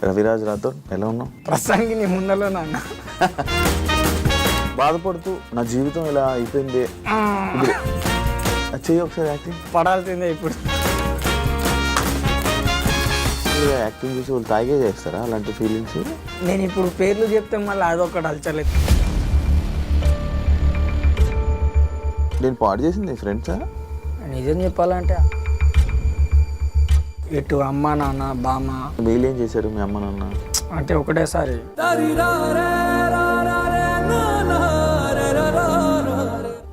రవిరాజ్ రాథోడ్, ఎలా ఉన్నావు? ప్రసంగి నీ ముందలో నాన్న బాధపడుతూ నా జీవితం ఇలా అయిపోయింది చెయ్యి ఒకసారి యాక్టింగ్. పడాల్సిందే ఇప్పుడు. యాక్టింగ్ చూసి వాళ్ళు తాగే చేస్తారా అలాంటి ఫీలింగ్స్? నేను ఇప్పుడు పేర్లు చెప్తే మళ్ళీ అదొకటి అలచలేదు. నేను పాడు చేసింది ఫ్రెండ్సా? నిజం చెప్పాలంటే ఇటు అమ్మ నాన్న బామ్మ వీళ్ళు ఏం చేశారు మీ అమ్మ నాన్న? అంటే ఒకటేసారి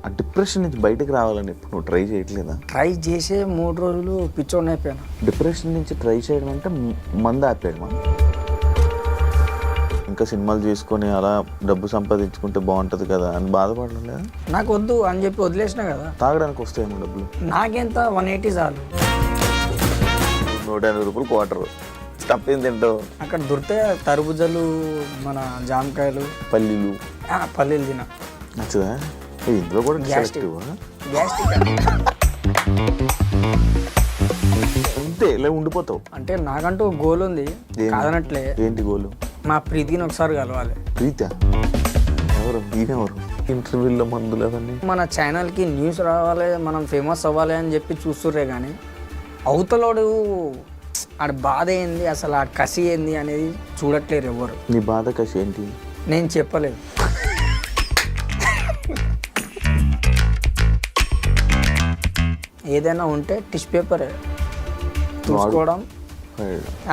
ఆ డిప్రెషన్ నుంచి బయటకు రావాలని ఇప్పుడు నువ్వు ట్రై చేయట్లేదా? ట్రై చేసే 3 రోజులు పిచ్చోడిని అయిపోయాను. డిప్రెషన్ నుంచి ట్రై చేయడం అంటే మందు ఆపాడు మనం. ఇంకా సినిమాలు చేసుకొని అలా డబ్బు సంపాదించుకుంటే బాగుంటుంది కదా అని బాధపడడం లేదా? నాకు వద్దు అని చెప్పి వదిలేసిన కదా. తాగడానికి వస్తాయేమో డబ్బులు. నాకెంత 180 చాలు. 180 రూపాయలు క్వార్టర్. తప్పేం తింటావు? అక్కడ దొరికితే తరబుజలు, మన జామకాయలు, పల్లీలు. పల్లీలు తిన నచ్చదా? ఇందులో కూడా గ్యాస్ట్రిక్ అంతే ఇలా ఉండిపోతావు. అంటే నాకంటూ గోల్ ఉంది, కాదనట్లే. ఏంటి గోలు? మా ప్రీతిని ఒకసారి కలవాలి. ప్రీత ఎవరు? ఈయనెవరు? ఇంటర్వ్యూలో మందులు అవన్నీ. మన ఛానల్కి న్యూస్ రావాలి, మనం ఫేమస్ అవ్వాలి అని చెప్పి చూస్తుర్రే కానీ అవతలోడు ఆడ బాధ ఏంది, అసలు ఆడ కసి ఏంది అనేది చూడట్లేరు ఎవరు. నీ బాధ కసి ఏంటి? నేను చెప్పలేదు. ఏదైనా ఉంటే టిష్యూ పేపర్ చూసుకోవడం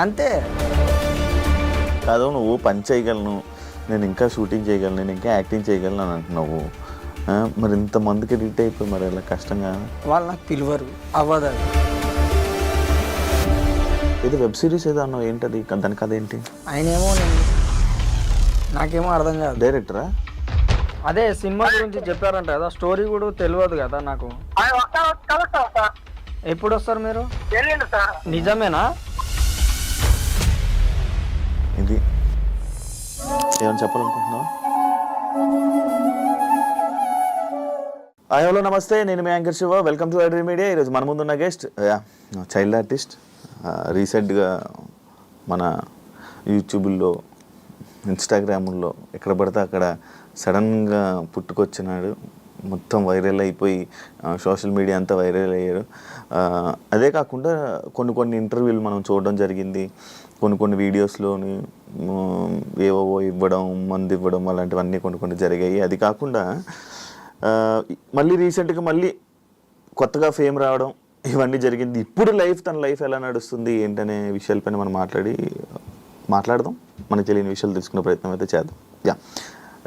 అంతే. కాదు, నువ్వు పని చేయగలను, నేను ఇంకా షూటింగ్ చేయగలను, నేను ఇంకా యాక్టింగ్ చేయగలను అని అంటున్నావు. మరి ఇంతమందికి ఎడిట్ అయిపోయి మరి ఇలా కష్టంగా వాళ్ళు నాకు పిలువరు, అవ్వదు. అది ఏదో వెబ్ సిరీస్ ఏదో అన్నావు, ఏంటది? దాని కథ ఏంటి? ఆయనేమో నాకేమో అర్థం కాదు. డైరెక్టరా? అదే సినిమా గురించి చెప్పారంట కదా, స్టోరీ కూడా తెలియదు కదా నాకు. ఎప్పుడు వస్తారు మీరు? నిజమేనా? ఇది ఏమని చెప్పాలనుకుంటున్నావు? హలో నమస్తే, నేను మీ anchor Shiva. Welcome to iDream media. ఈరోజు మన ముందున్న గెస్ట్ చైల్డ్ ఆర్టిస్ట్. రీసెంట్గా మన యూట్యూబ్లో, ఇన్స్టాగ్రాముల్లో ఎక్కడ పడితే అక్కడ సడన్గా పుట్టుకొచ్చినాడు. మొత్తం వైరల్ అయిపోయి సోషల్ మీడియా అంతా వైరల్ అయ్యారు. అదే కాకుండా కొన్ని ఇంటర్వ్యూలు మనం చూడడం జరిగింది. కొన్ని వీడియోస్లోని ఏవో ఇవ్వడం, మందు ఇవ్వడం అలాంటివన్నీ కొన్ని జరిగాయి. అది కాకుండా మళ్ళీ రీసెంట్గా మళ్ళీ కొత్తగా ఫేమ్ రావడం ఇవన్నీ జరిగింది. ఇప్పుడు తన లైఫ్ ఎలా నడుస్తుంది ఏంటనే విషయాలపైన మనం మాట్లాడదాం. మనకు తెలియని విషయాలు తెలుసుకునే ప్రయత్నం అయితే చేద్దాం.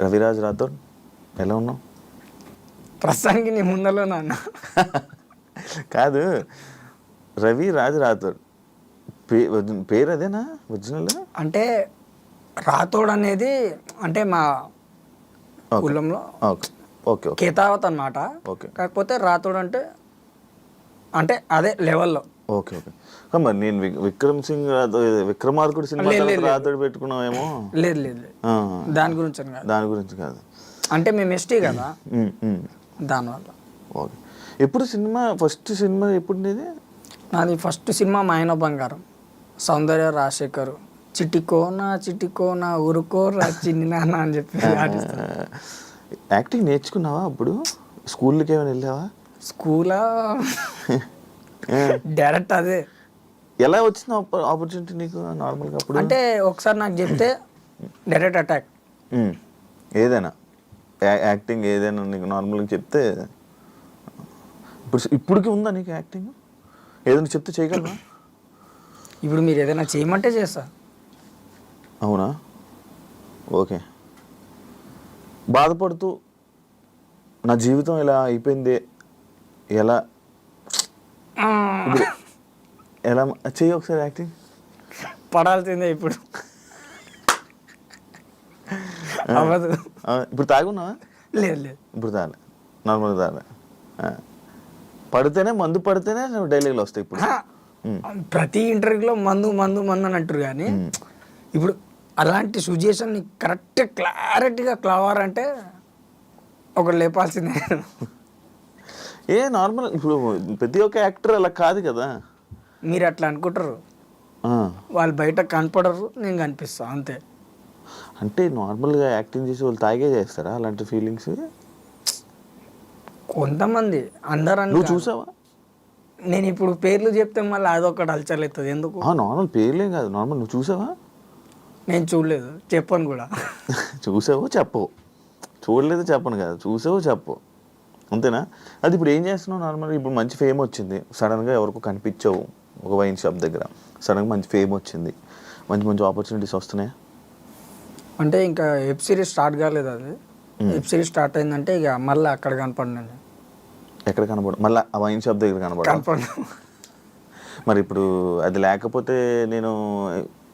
రవిరాజ్ రాథోడ్, ఎలా ఉన్నావు? ప్రసంగి నీ ముందలో నాన్న. కాదు, రవిరాజ్ రాథోడ్ పేరు అదేనా ఒరిజినల్? అంటే రాథోడ్ అనేది అంటే మా కులంలో ఓకే కేతావత్ అన్నమాట. కాకపోతే రాథోడ్ అంటే అదే లెవెల్లో. ఓకే. మరి నేను విక్రమార్కుడు సినిమా రాథోడ్ పెట్టుకున్నావేమో. లేదు, దాని గురించి కాదు. అంటే మేము ఎస్టీ కదా, దానివల్ల. ఓకే. ఎప్పుడు ఫస్ట్ సినిమా ఎప్పుడు నీది? నాది ఫస్ట్ సినిమా మాయన బంగారం, సౌందర్య రాజశేఖర్. చిటికోనా ఊరుకోరా చిన్ని నాన్న అని చెప్పి యాక్టింగ్ నేర్చుకున్నావా అప్పుడు? స్కూల్కి ఏమైనా వెళ్ళావా? స్కూలా డైరెక్ట్ అదే. ఎలా వచ్చింది ఆపర్చునిటీ నీకు నార్మల్గా అప్పుడు? అంటే ఒకసారి నాకు చెప్తే డైరెక్ట్ అటాక్. ఏదైనా యాక్టింగ్ ఏదైనా నీకు నార్మల్గా చెప్తే ఇప్పటికీ ఉందా నీకు యాక్టింగ్? ఏదైనా చెప్తే చేయగలవా? ఇప్పుడు మీరు ఏదైనా చేయమంటే చేస్తా. అవునా? ఓకే. బాధపడుతూ నా జీవితం ఇలా అయిపోయింది ఎలా చెయ్యి ఒకసారి యాక్టింగ్. పడాల్సిందే ఇప్పుడు. అవ్వదు. ఇప్పుడు తాగున్నావా? లేదు. ఇప్పుడు తాగలే, నార్మల్గా తాగలే. మందు పడితేనే డైలాగులు వస్తాయి ఇప్పుడు. ప్రతి ఇంటర్వ్యూలో మందు అని అంటారు కానీ ఇప్పుడు అలాంటి సిచ్యుయేషన్ కరెక్ట్ క్లారిటీగా క్లవారంటే ఒకటి లేపాల్సిందే. నార్మల్ ఇప్పుడు ప్రతి ఒక్క యాక్టర్ అలా కాదు కదా. మీరు అట్లా అనుకుంటారు. వాళ్ళు బయట కనపడరు, నేను కనిపిస్తా అంతే. అంటే నార్మల్గా యాక్టింగ్ చేసి వాళ్ళు తాగే చేస్తారా అలాంటి ఫీలింగ్స్? కొంతమంది, అందరూ అని నువ్వు కాదు. చూసావా? నేను ఇప్పుడు పేర్లు చెప్తే మళ్ళీ అదొకటి హల్చల్ అవుతుంది ఎందుకు. నార్మల్ పేర్లేం కాదు, నార్మల్ నువ్వు చూసావా? నేను చూడలేదు, చెప్పను కూడా. చూసావో చెప్పవు, చూడలేదు చెప్పను కదా, చూసావో చెప్పవు, అంతేనా? అది ఇప్పుడు ఏం చేస్తున్నావు నార్మల్గా? ఇప్పుడు మంచి ఫేమ్ వచ్చింది, సడన్గా ఎవరికో కనిపించావు ఒక వైన్ షాప్ దగ్గర, సడన్గా మంచి ఫేమ్ వచ్చింది, మంచి మంచి ఆపర్చునిటీస్ వస్తున్నాయా? అంటే ఇంకా వెబ్ సిరీస్ స్టార్ట్ కాలేదు, అది వెబ్ సిరీస్ స్టార్ట్ అయిందంటే ఇక మళ్ళీ అక్కడ కనపడినండి. ఎక్కడ కనపడు? మళ్ళీ ఆ వైన్ షాప్ దగ్గర కనపడను. మరి ఇప్పుడు అది లేకపోతే నేను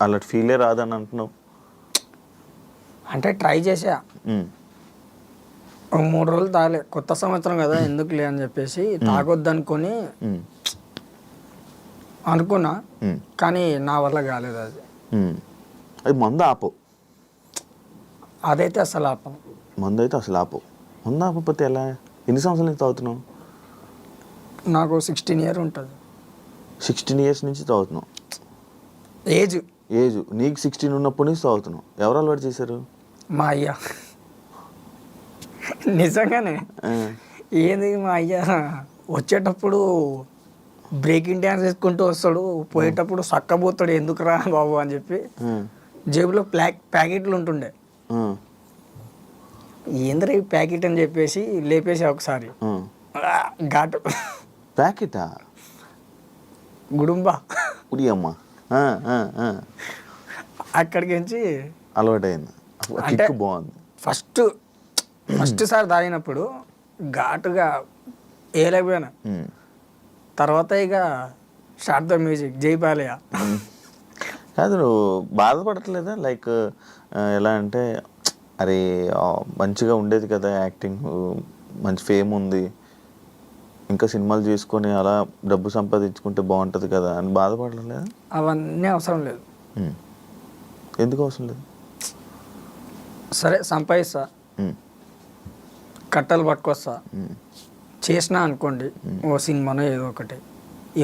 అలాంటి ఫీలే రాదని అంటున్నావు. అంటే ట్రై చేసా, 3 రోజులు తాగలే, కొత్త సంవత్సరం కదా ఎందుకులే అని చెప్పేసి తాగొద్దు అనుకొని అనుకున్నా, కానీ నా వల్ల కాలేదు అది. అది మందు ఆపు, అదైతే అసలు ఆపం. మందు అయితే అసలు ఆపు. మందు ఆపకపోతే ఎలా? ఎన్ని సంవత్సరాల నుంచి తాగుతున్నావు? నాకు 16 ఇయర్ ఉంటుంది. 16 ఇయర్స్ నుంచి తాగుతున్నావు. ఏజ్ నీకు 16 ఉన్నప్పటి నుంచి తాగుతున్నావు. ఎవరు అలవాటు చేశారు? మా అయ్య. నిజంగానే ఏంది, మా అయ్య వచ్చేటప్పుడు బ్రేకింగ్ డ్యాన్స్ వేసుకుంటూ వస్తాడు, పోయేటప్పుడు సక్కబోతాడు, ఎందుకురా బాబు అని చెప్పి జేబులో ప్యాకెట్లు ఉంటుండే. ఏంద్రా ఈ ప్యాకెట్ అని చెప్పేసి లేపేసా ఒకసారి, ఘాటు ప్యాకెటా? గుడుంబా ఉడి అమ్మ. అక్కడికి నుంచి అలవాటైంది. అంటే బాగుంది. ఫస్ట్ సారి తాగినప్పుడు ఘాటుగా వేయలేకపోయినా, తర్వాత ఇక స్టార్ట్ ద మ్యూజిక్, జై బాలయ్య. కాదు, నువ్వు బాధపడట్లేదా? లైక్ ఎలా అంటే, అరే మంచిగా ఉండేది కదా యాక్టింగ్, మంచి ఫేమ్ ఉంది, ఇంకా సినిమాలు చేసుకొని అలా డబ్బు సంపాదించుకుంటే బాగుంటుంది కదా అని బాధపడలేదా? అవన్నీ అవసరం లేదు. ఎందుకు అవసరం లేదు? సరే సంపాదిస్తా, కట్టలు పట్టుకొస్తా, చేసినా అనుకోండి ఓ సినిమానో ఏదో ఒకటి,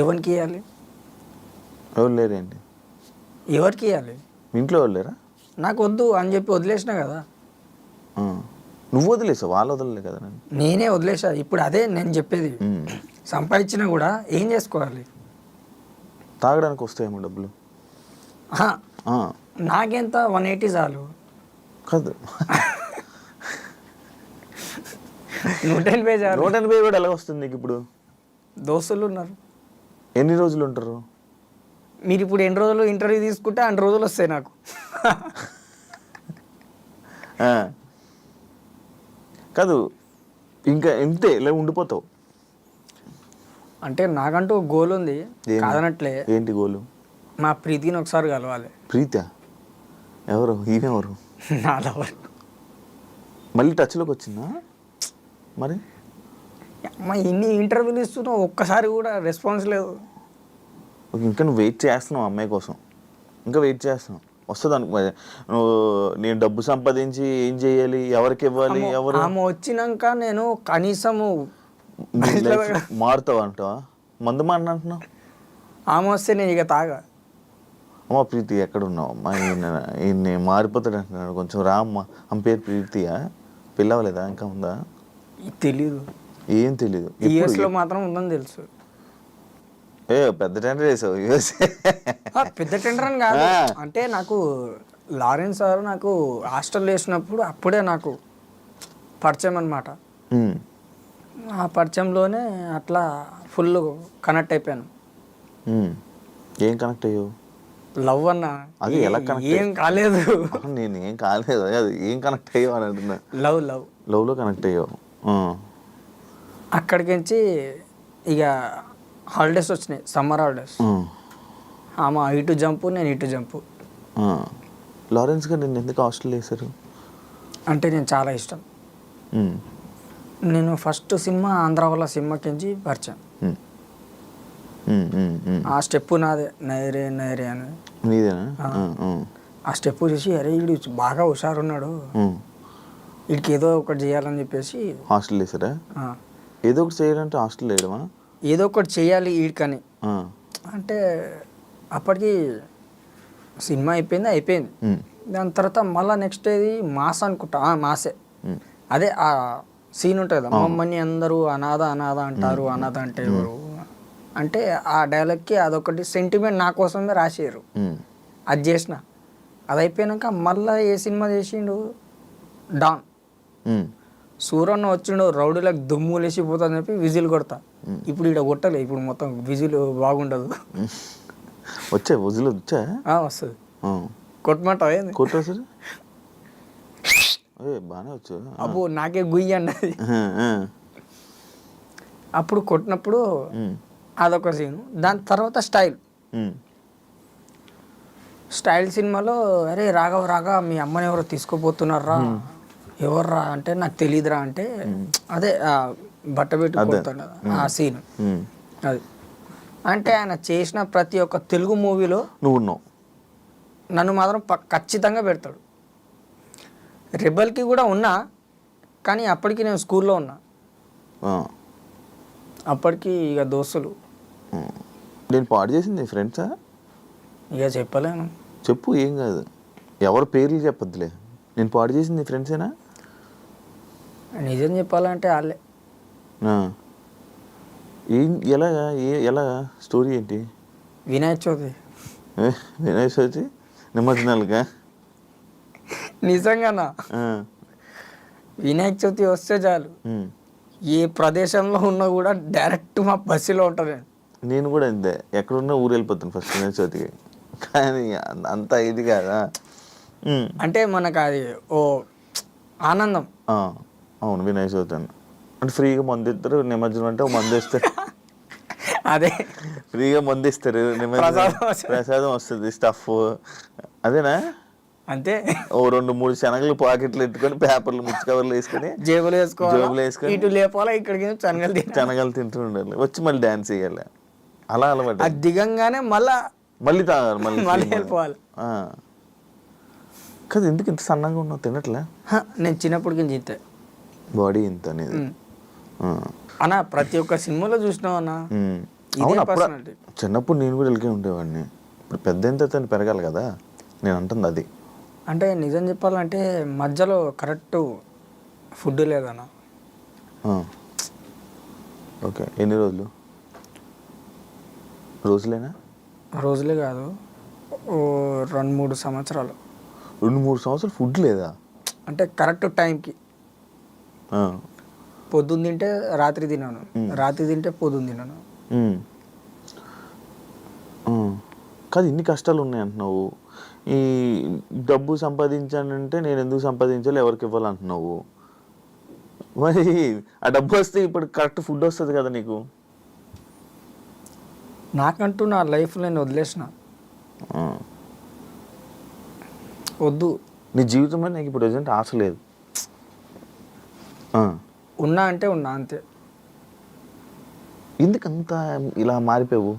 ఎవరికి ఇవ్వాలి? ఎవరు లేరేంటి? ఎవరికి ఇవ్వాలి? ఇంట్లో ఎవరు లేరా? నాకు వద్దు అని చెప్పి వదిలేసినా కదా. నువ్వు వదిలేసావు, వాళ్ళు వదలలే కదా. నేనే వదిలేసా. ఇప్పుడు అదే నేను చెప్పేది, సంపాదించినా కూడా ఏం చేసుకోవాలి? తాగడానికి వస్తాయేమో డబ్బులు. నాకెంత 180 చాలు. కాదు, 180 చాలు. 180 కూడా ఎలా వస్తుంది నీకు ఇప్పుడు? దోస్తులు ఉన్నారు. ఎన్ని రోజులు ఉంటారు మీరు? ఇప్పుడు ఎన్ని రోజులు ఇంటర్వ్యూ తీసుకుంటే అన్ని రోజులు వస్తాయి నాకు. కాదు, ఇంకా ఇంతే ఇలా ఉండిపోతావు. అంటే నాకంటూ గోల్ ఉంది, కాదనట్లే. ఏంటి గోలు? మా ప్రీతిని ఒకసారి కలవాలి. ప్రీతా? ఎవరు ఈమెవరు? నా లవర్. మళ్ళీ టచ్లోకి వచ్చిందా? మరి అమ్మ ఇన్ని ఇంటర్వ్యూలు ఇస్తున్నావు, ఒక్కసారి కూడా రెస్పాన్స్ లేదు. ఇంకా నువ్వు వెయిట్ చేస్తున్నావు అమ్మాయి కోసం, ఇంకా వెయిట్ చేస్తున్నావు, వస్తుంది అనుకో. నువ్వు నేను డబ్బు సంపాదించి ఏం చేయాలి, ఎవరికి ఇవ్వాలి, ఎవరు? ఆమె వచ్చినాక నేను కనీసము మారుతావు అంటావా? మందు మారిన అంటున్నావు. ఆమె వస్తే నేను ఇక తాగా. అమ్మ ప్రీతి ఎక్కడ ఉన్నావు అమ్మా? ఈయన మారిపోతాడు అంటున్నాడు, కొంచెం రా అమ్మ. ఆమె పేరు ప్రీతియా? పిల్లవలేదా? ఇంకా ఉందా? తెలీదు. ఏం తెలీదు. యూఎస్లో మాత్రం ఉందని తెలుసు. పెద్ద టెండర్ వేసావు యూఎస్? పెద్ద టెండర్ అని కాదు, అంటే నాకు లారెన్స్ సార్ నాకు హాస్టల్ వేసినప్పుడు అప్పుడే నాకు పరిచయం అనమాట. ఆ పరిచయంలోనే అట్లా ఫుల్ కనెక్ట్ అయిపోయాను. ఏం కనెక్ట్ అయ్యావు? లవ్ అన్న. అది ఎలా కనెక్ట్? ఏం కాలేదు. నేను ఏం కాలేదు, అది ఏం కనెక్ట్ అయ్యావు అని అంటున్నా. లవ్లో కనెక్ట్ అయ్యావు. అక్కడికి నుంచి ఇక హాలిడేస్ వచ్చినాయి, సమ్మర్ హాలిడేస్. ఆమె ఇటు జంపు, నేను ఇటు జంపు. లారెన్స్ గారు నేను ఎందుకు హాస్టల్ వేశారు? అంటే నేను చాలా ఇష్టం. నేను ఫస్ట్ సినిమా ఆంధ్ర వాళ్ళ సినిమాకించి పరిచయం. ఆ స్టెప్ నాదే, నైరే నైరే అని. నీదేనా? ఆ స్టెప్ చూసి అరే వీడు బాగా హుషారున్నాడు, వీడికి ఏదో ఒకటి చేయాలని చెప్పేసి హాస్టల్ వేసారా? ఏదో ఒకటి చేయాలంటే హాస్టల్ వేయడమా? ఏదో ఒకటి చేయాలి వీడికని. అంటే అప్పటికి సినిమా అయిపోయింది. దాని తర్వాత మళ్ళీ నెక్స్ట్ ఏది మాస్ అనుకుంటా, మాసే. అదే ఆ సీన్ ఉంటుంది కదా, మమ్మల్ని అందరూ అనాథ అంటారు, అనాథ అంటే ఎవరు అంటే ఆ డైలాగ్కి అదొకటి సెంటిమెంట్ నా కోసమే రాసారు. అది చేసిన, అది అయిపోయాక మళ్ళీ ఏ సినిమా చేసిండు, డాన్. సూరన్న వచ్చిండు రౌడీలకు దుమ్ము లేచిపోతుందని చెప్పి విజిల్ కొడతా. ఇప్పుడు ఇక్కడ కొట్టలే, ఇప్పుడు మొత్తం విజిల్ బాగుండదు. విజిల్ వస్తుంది, కొట్టమంటావు ఏంది? కొట్టు సార్, బాగానే వచ్చు. అబ్బో నాకే గుయ్యి అన్నది. అప్పుడు కొట్టినప్పుడు అదొక సీను. దాని తర్వాత స్టైల్ సినిమాలో అరే రాగా మీ అమ్మని ఎవరో తీసుకోపోతున్నారా, ఎవర్రా అంటే నాకు తెలియదురా అంటే అదే బట్ట పెట్టి కొడతాడు కదా ఆ సీన్. అది అంటే ఆయన చేసిన ప్రతి ఒక్క తెలుగు మూవీలో నన్ను మాత్రం ఖచ్చితంగా పెడతాడు. రెబల్కి కూడా ఉన్నా, కానీ అప్పటికి నేను స్కూల్లో ఉన్నా. అప్పటికి ఇక దోస్తులు. నేను పాడు చేసింది ఫ్రెండ్సా? ఇక చెప్పలేను. చెప్పు, ఏం కాదు, ఎవరి పేర్లు చెప్పొద్దులే. నేను పాడు చేసింది ఫ్రెండ్సేనా? నిజం చెప్పాలంటే వాళ్ళే. ఎలాగా స్టోరీ ఏంటి? వినాయక చవితి నిమజ్జనాలుగా? నిజంగానా? వినాయక చవితి వస్తే చాలు, ఏ ప్రదేశంలో ఉన్నా కూడా డైరెక్ట్ మా బస్సులో ఉంటుంది. నేను కూడా అంతే, ఎక్కడున్నా ఊరు వెళ్ళిపోతాను ఫస్ట్ వినాయక చవితికి. కానీ అంత ఇది కాదా అంటే మనకు అది ఓ ఆనందం. అవును, వినాయక చవితి అంటే ఫ్రీగా మందు ఇస్తారు. నిమజ్జనం అంటే మందు ఇస్తారు. అదే ఫ్రీగా మందు ఇస్తారు, ప్రసాదం వస్తుంది, స్టఫ్. అదేనా? అంతే. ఓ 2-3 శనగలు పాకెట్లు ఎట్టుకొని పేపర్లు మిక్స్ కవర్లు వేసుకొని జేబులు వేసుకొని ఇటు లేపాలా, ఇక్కడికి శనగలు తింటూ ఉండాలి, వచ్చి మళ్ళీ డాన్స్ చేయాలి. అలా అలవాటు. అది దిగంగానే మళ్ళీ తాగాలి, మళ్ళీ వెళ్ళిపోవాలి. కదా, ఎందుకు ఇంత సన్నగా ఉన్నావు? తినట్లే? నేను చిన్నప్పటికి తింటే బాడీ ఇంత అనేది అన్న. ప్రతి ఒక్క సినిమాలో చూసినావు అన్న. చిన్నప్పుడు నేను కూడా వెళ్ళి ఉండేవాడిని. ఇప్పుడు పెద్ద ఎంత పెరగాలి కదా, నేను అంటుంది అది. అంటే నిజం చెప్పాలంటే మధ్యలో కరెక్ట్ ఫుడ్ లేదన్న. ఓకే, ఎన్ని రోజులేనా? రోజులే కాదు, 2-3 సంవత్సరాలు. 2-3 సంవత్సరాలు ఫుడ్ లేదా? అంటే కరెక్ట్ టైంకి పొద్దున్న తింటే రాత్రి తిన్నాను, రాత్రి తింటే పొద్దున్న తిన్నాను. కాదు, ఇన్ని కష్టాలు ఉన్నాయి అంటున్నావు. ఈ డబ్బు సంపాదించానంటే నేను ఎందుకు సంపాదించాలి, ఎవరికి ఇవ్వాలంటున్నావు. మరి ఆ డబ్బు వస్తే ఇప్పుడు కరెక్ట్ ఫుడ్ వస్తుంది కదా నీకు. నాకంటూ నా లైఫ్ నేను వదిలేసిన, వద్దు. నీ జీవితంలో నీకు ఇప్పుడు ప్రజెంట్ ఆశ లేదు. ఉన్నా అంటే ఉన్నా అంతే. ఎందుకంత ఇలా మారిపోయావు?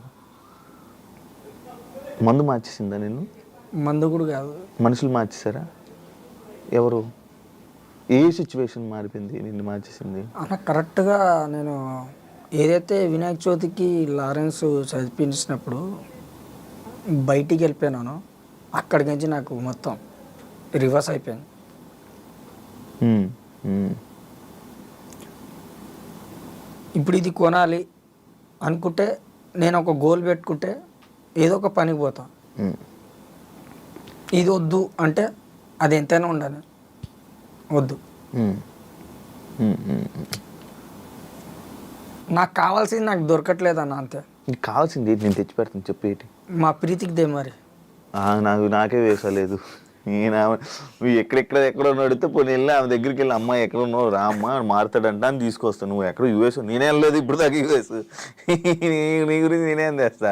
మందు మార్చేసిందా నేను? మందు కూడా కాదు, మనుషులు మార్చేశారా? ఎవరు? ఏ సిచ్యువేషన్ మారిపోయింది నిన్ను మార్చేసింది? అలా కరెక్ట్గా నేను ఏదైతే వినాయక చవితికి లారెన్స్ చదివించినప్పుడు బయటికి వెళ్ళిపోయినానో అక్కడికి నుంచి నాకు మొత్తం రివర్స్ అయిపోయింది. ఇప్పుడు ఇది కొనాలి అనుకుంటే నేను ఒక గోల్ పెట్టుకుంటే ఏదో ఒక పనికి పోతా. ఇది వద్దు అంటే అది ఎంతైనా ఉండాలి, వద్దు. నాకు కావాల్సింది నాకు దొరకట్లేదన్న, అంతే. నీకు కావాల్సింది నేను తెచ్చి పెడతాను, చెప్పేటి. మా ప్రీతికి దే మరి. నాకే వేసలేదు. నువ్వు ఎక్కడో నడితే పోనీ వెళ్ళి ఆమె దగ్గరికి వెళ్ళి, అమ్మాయి ఎక్కడ ఉన్నావు రా అమ్మ మారుతాడంట అని తీసుకొస్తాను. నువ్వు ఎక్కడ యూఎస్, నేనే వెళ్ళలేదు ఇప్పుడు దాకా యూఎస్. నీ గురించి నేనేం చేస్తా.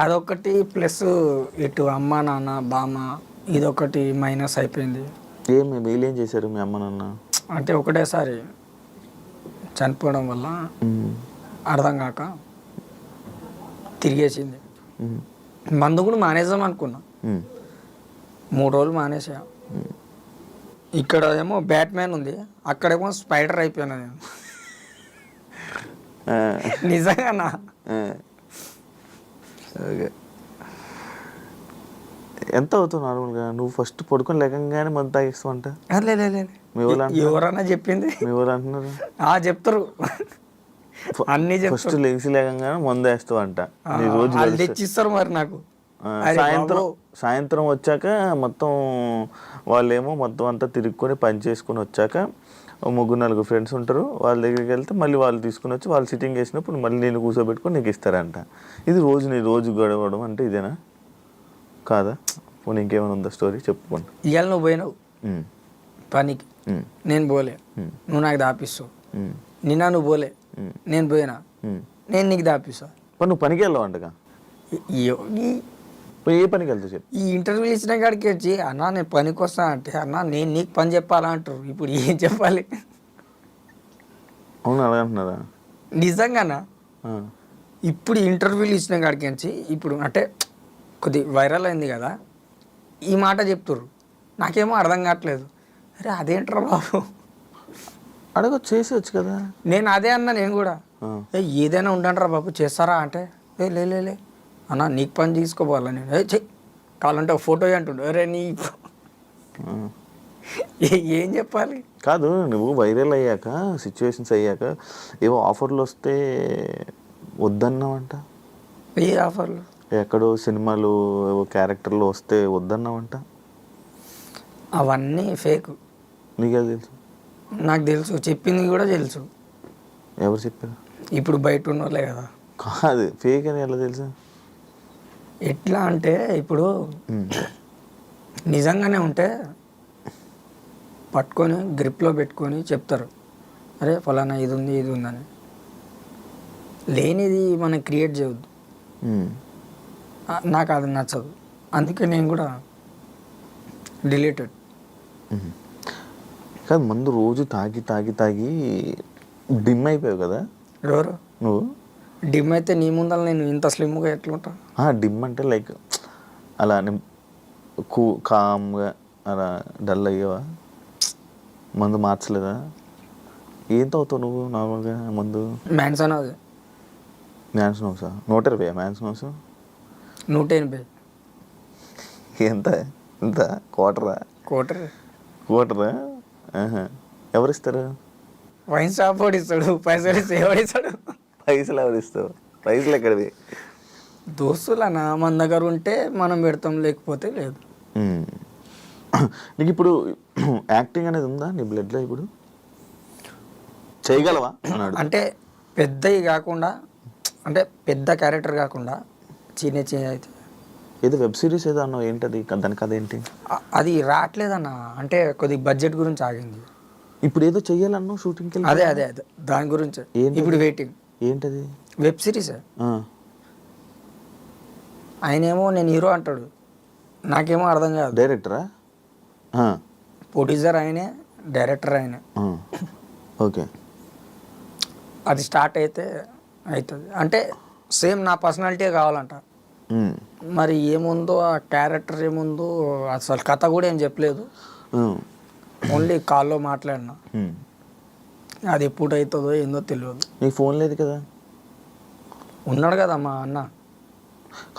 అదొకటి ప్లస్ ఇటు అమ్మ నాన్న బామ్మ ఇదొకటి మైనస్ అయిపోయింది. వీళ్ళు ఏం చేశారు మీ అమ్మ నాన్న? అంటే ఒకటేసారి చనిపోవడం వల్ల అర్థం కాక తిరిగేసింది. మందు కూడా మానేద్దాం అనుకున్నా, 3 రోజులు మానేసా. ఇక్కడ ఏమో బ్యాట్మ్యాన్ ఉంది, అక్కడేమో స్పైడర్ అయిపోయినా నేను. నిజంగానా? ఎంత అవుతావు నార్మల్గా? నువ్వు ఫస్ట్ పడుకొని లేకంగానే మందు తాగిస్తావంట. మీ వాళ్ళు ఎవరన్నా చెప్పింది? మీ వాళ్ళు అంటున్నారు చెప్తారు అన్ని ఫస్ట్ లేచి లేకంగానే మందు వేస్తావంట. నీ రోజు వాళ్ళు తెచ్చిస్తారు మరి నాకు. సాయంత్రం వచ్చాక మొత్తం వాళ్ళేమో మొత్తం అంతా తిరుక్కొని పని చేసుకొని వచ్చాక 3-4 ఫ్రెండ్స్ ఉంటారు, వాళ్ళ దగ్గరికి వెళ్తే మళ్ళీ వాళ్ళు తీసుకుని వచ్చి వాళ్ళు సిట్టింగ్ వేసినప్పుడు మళ్ళీ నేను కూర్చోబెట్టుకొని నీకు ఇస్తారంట. ఇది నీ రోజు గడవడం అంటే ఇదేనా కాదా? పోనీ ఇంకేమైనా ఉందా స్టోరీ చెప్పుకోండి. ఇవాళ నువ్వు పోయినావు పనికి, నేను పోలే, నువ్వు నాకు దాపిస్తావు. నిన్న నువ్వు పోలే, నేను పోయినా, నేను నీకు దాపిస్తా. నువ్వు పనికి వెళ్ళావు అంటగా? ఏ పనికి వెళ్తావు చెప్పు. ఈ ఇంటర్వ్యూ ఇచ్చిన కాడికి వచ్చి అన్నా నేను పనికి వస్తా అంటే అన్నా నేను నీకు పని చెప్పాలా అంటారు. ఇప్పుడు ఏం చెప్పాలి? అవును అలాగంటున్నారా? నిజంగానా? ఇప్పుడు ఇంటర్వ్యూలు ఇచ్చిన కాడికి వచ్చి ఇప్పుడు అంటే కొద్ది వైరల్ అయింది కదా, ఈ మాట చెప్తుర్రు. నాకేమో అర్థం కావట్లేదు. అరే అదేంట్రా బాబు, అడగ చేసేవచ్చు కదా. నేను అదే అన్నా, నేను కూడా ఏదైనా ఉండండిరా బాబు చేస్తారా అంటే లే అన్న నీకు పని తీసుకోపోవాలా. నేను చెయ్యి కావాలంటే ఒక ఫోటో అంటుండే. అరే నీ ఏం చెప్పాలి? కాదు, నువ్వు వైరల్ అయ్యాక సిచ్యువేషన్స్ అయ్యాక ఏవో ఆఫర్లు వస్తే వద్దన్నావంట. ఏ ఆఫర్లు? ఎక్కడో సినిమాలు ఏవో క్యారెక్టర్లు వస్తే వద్దన్నావంట. అవన్నీ ఫేక్. నీకే తెలుసు? నాకు తెలుసు, చెప్పింది కూడా తెలుసు. ఎవరు చెప్పారు? ఇప్పుడు బయట ఉన్నోళ్ళే కదా. కాదు, ఫేక్ అని ఎలా తెలుసు? ఎట్లా అంటే ఇప్పుడు నిజంగానే ఉంటే పట్టుకొని గ్రిప్లో పెట్టుకొని చెప్తారు, అరే ఫలానా ఇది ఉందని. లేనిది మనం క్రియేట్ చేయవద్దు. నాకు అది నచ్చదు, అందుకే నేను కూడా డిలీటెడ్. కాదు, మందు రోజు తాగి తాగి తాగి డిమ్ అయిపోయావు కదా. ఎవరు నువ్వు? డిమ్ అయితే నీ ముందర నేను ఇంత స్లిమ్గా ఎట్లుంటా? డిమ్ అంటే లైక్ అలా కామ్గా అలా డల్ అయ్యావా? మందు మార్చలేదా? ఏం తాగుతావు నువ్వు నార్మల్గా మందు? మ్యాన్సన్. అది మ్యాన్సన్ హౌసా? 120 మ్యాన్సన్ హౌస్? 180. ఎంత ఎంత? క్వార్టరా? క్వార్టరా? ఎవరిస్తారు? వైన్ షాప్ వాడు ఇస్తాడు, పైసలు ఎవడిస్తాడు? పైసలు ఎవరిస్తావు? పైసలు ఎక్కడివి? దోస్తులనా మన దగ్గర ఉంటే మనం పెడతాం, లేకపోతే లేదు. నీకు ఇప్పుడు యాక్టింగ్ అనేది ఉందా నీ బ్లడ్లో? ఇప్పుడు చేయగలవా అన్నాడు. అంటే పెద్దవి కాకుండా, అంటే పెద్ద క్యారెక్టర్ కాకుండా చిన్న అయితే. ఏదో వెబ్ సిరీస్ ఏదో అన్నావు, ఏంటది? దాని కథ ఏంటి? అది రావట్లేదన్న, అంటే కొద్ది బడ్జెట్ గురించి ఆగింది. ఇప్పుడు ఏదో చెయ్యాలన్నావు షూటింగ్కి? అదే దాని గురించి ఇప్పుడు వెయిటింగ్. ఏంటది? Web series. ఆయనేమో నేను హీరో అంటాడు, నాకేమో అర్థం కాదు. డైరెక్టరా? ప్రొడ్యూసర్ ఆయనే, డైరెక్టర్ ఆయనే. ఓకే. అది స్టార్ట్ అయితే అవుతుంది అంటే సేమ్ నా పర్సనాలిటీ కావాలంట. మరి ఏముందో ఆ క్యారెక్టర్ ఏముందో అసలు కథ కూడా ఏం చెప్పలేదు, ఓన్లీ కాల్లో మాట్లాడినా. అది ఎప్పుడు అవుతుందో ఏందో తెలియదు. నీ ఫోన్ లేదు కదా? ఉన్నాడు కదా మా అన్న.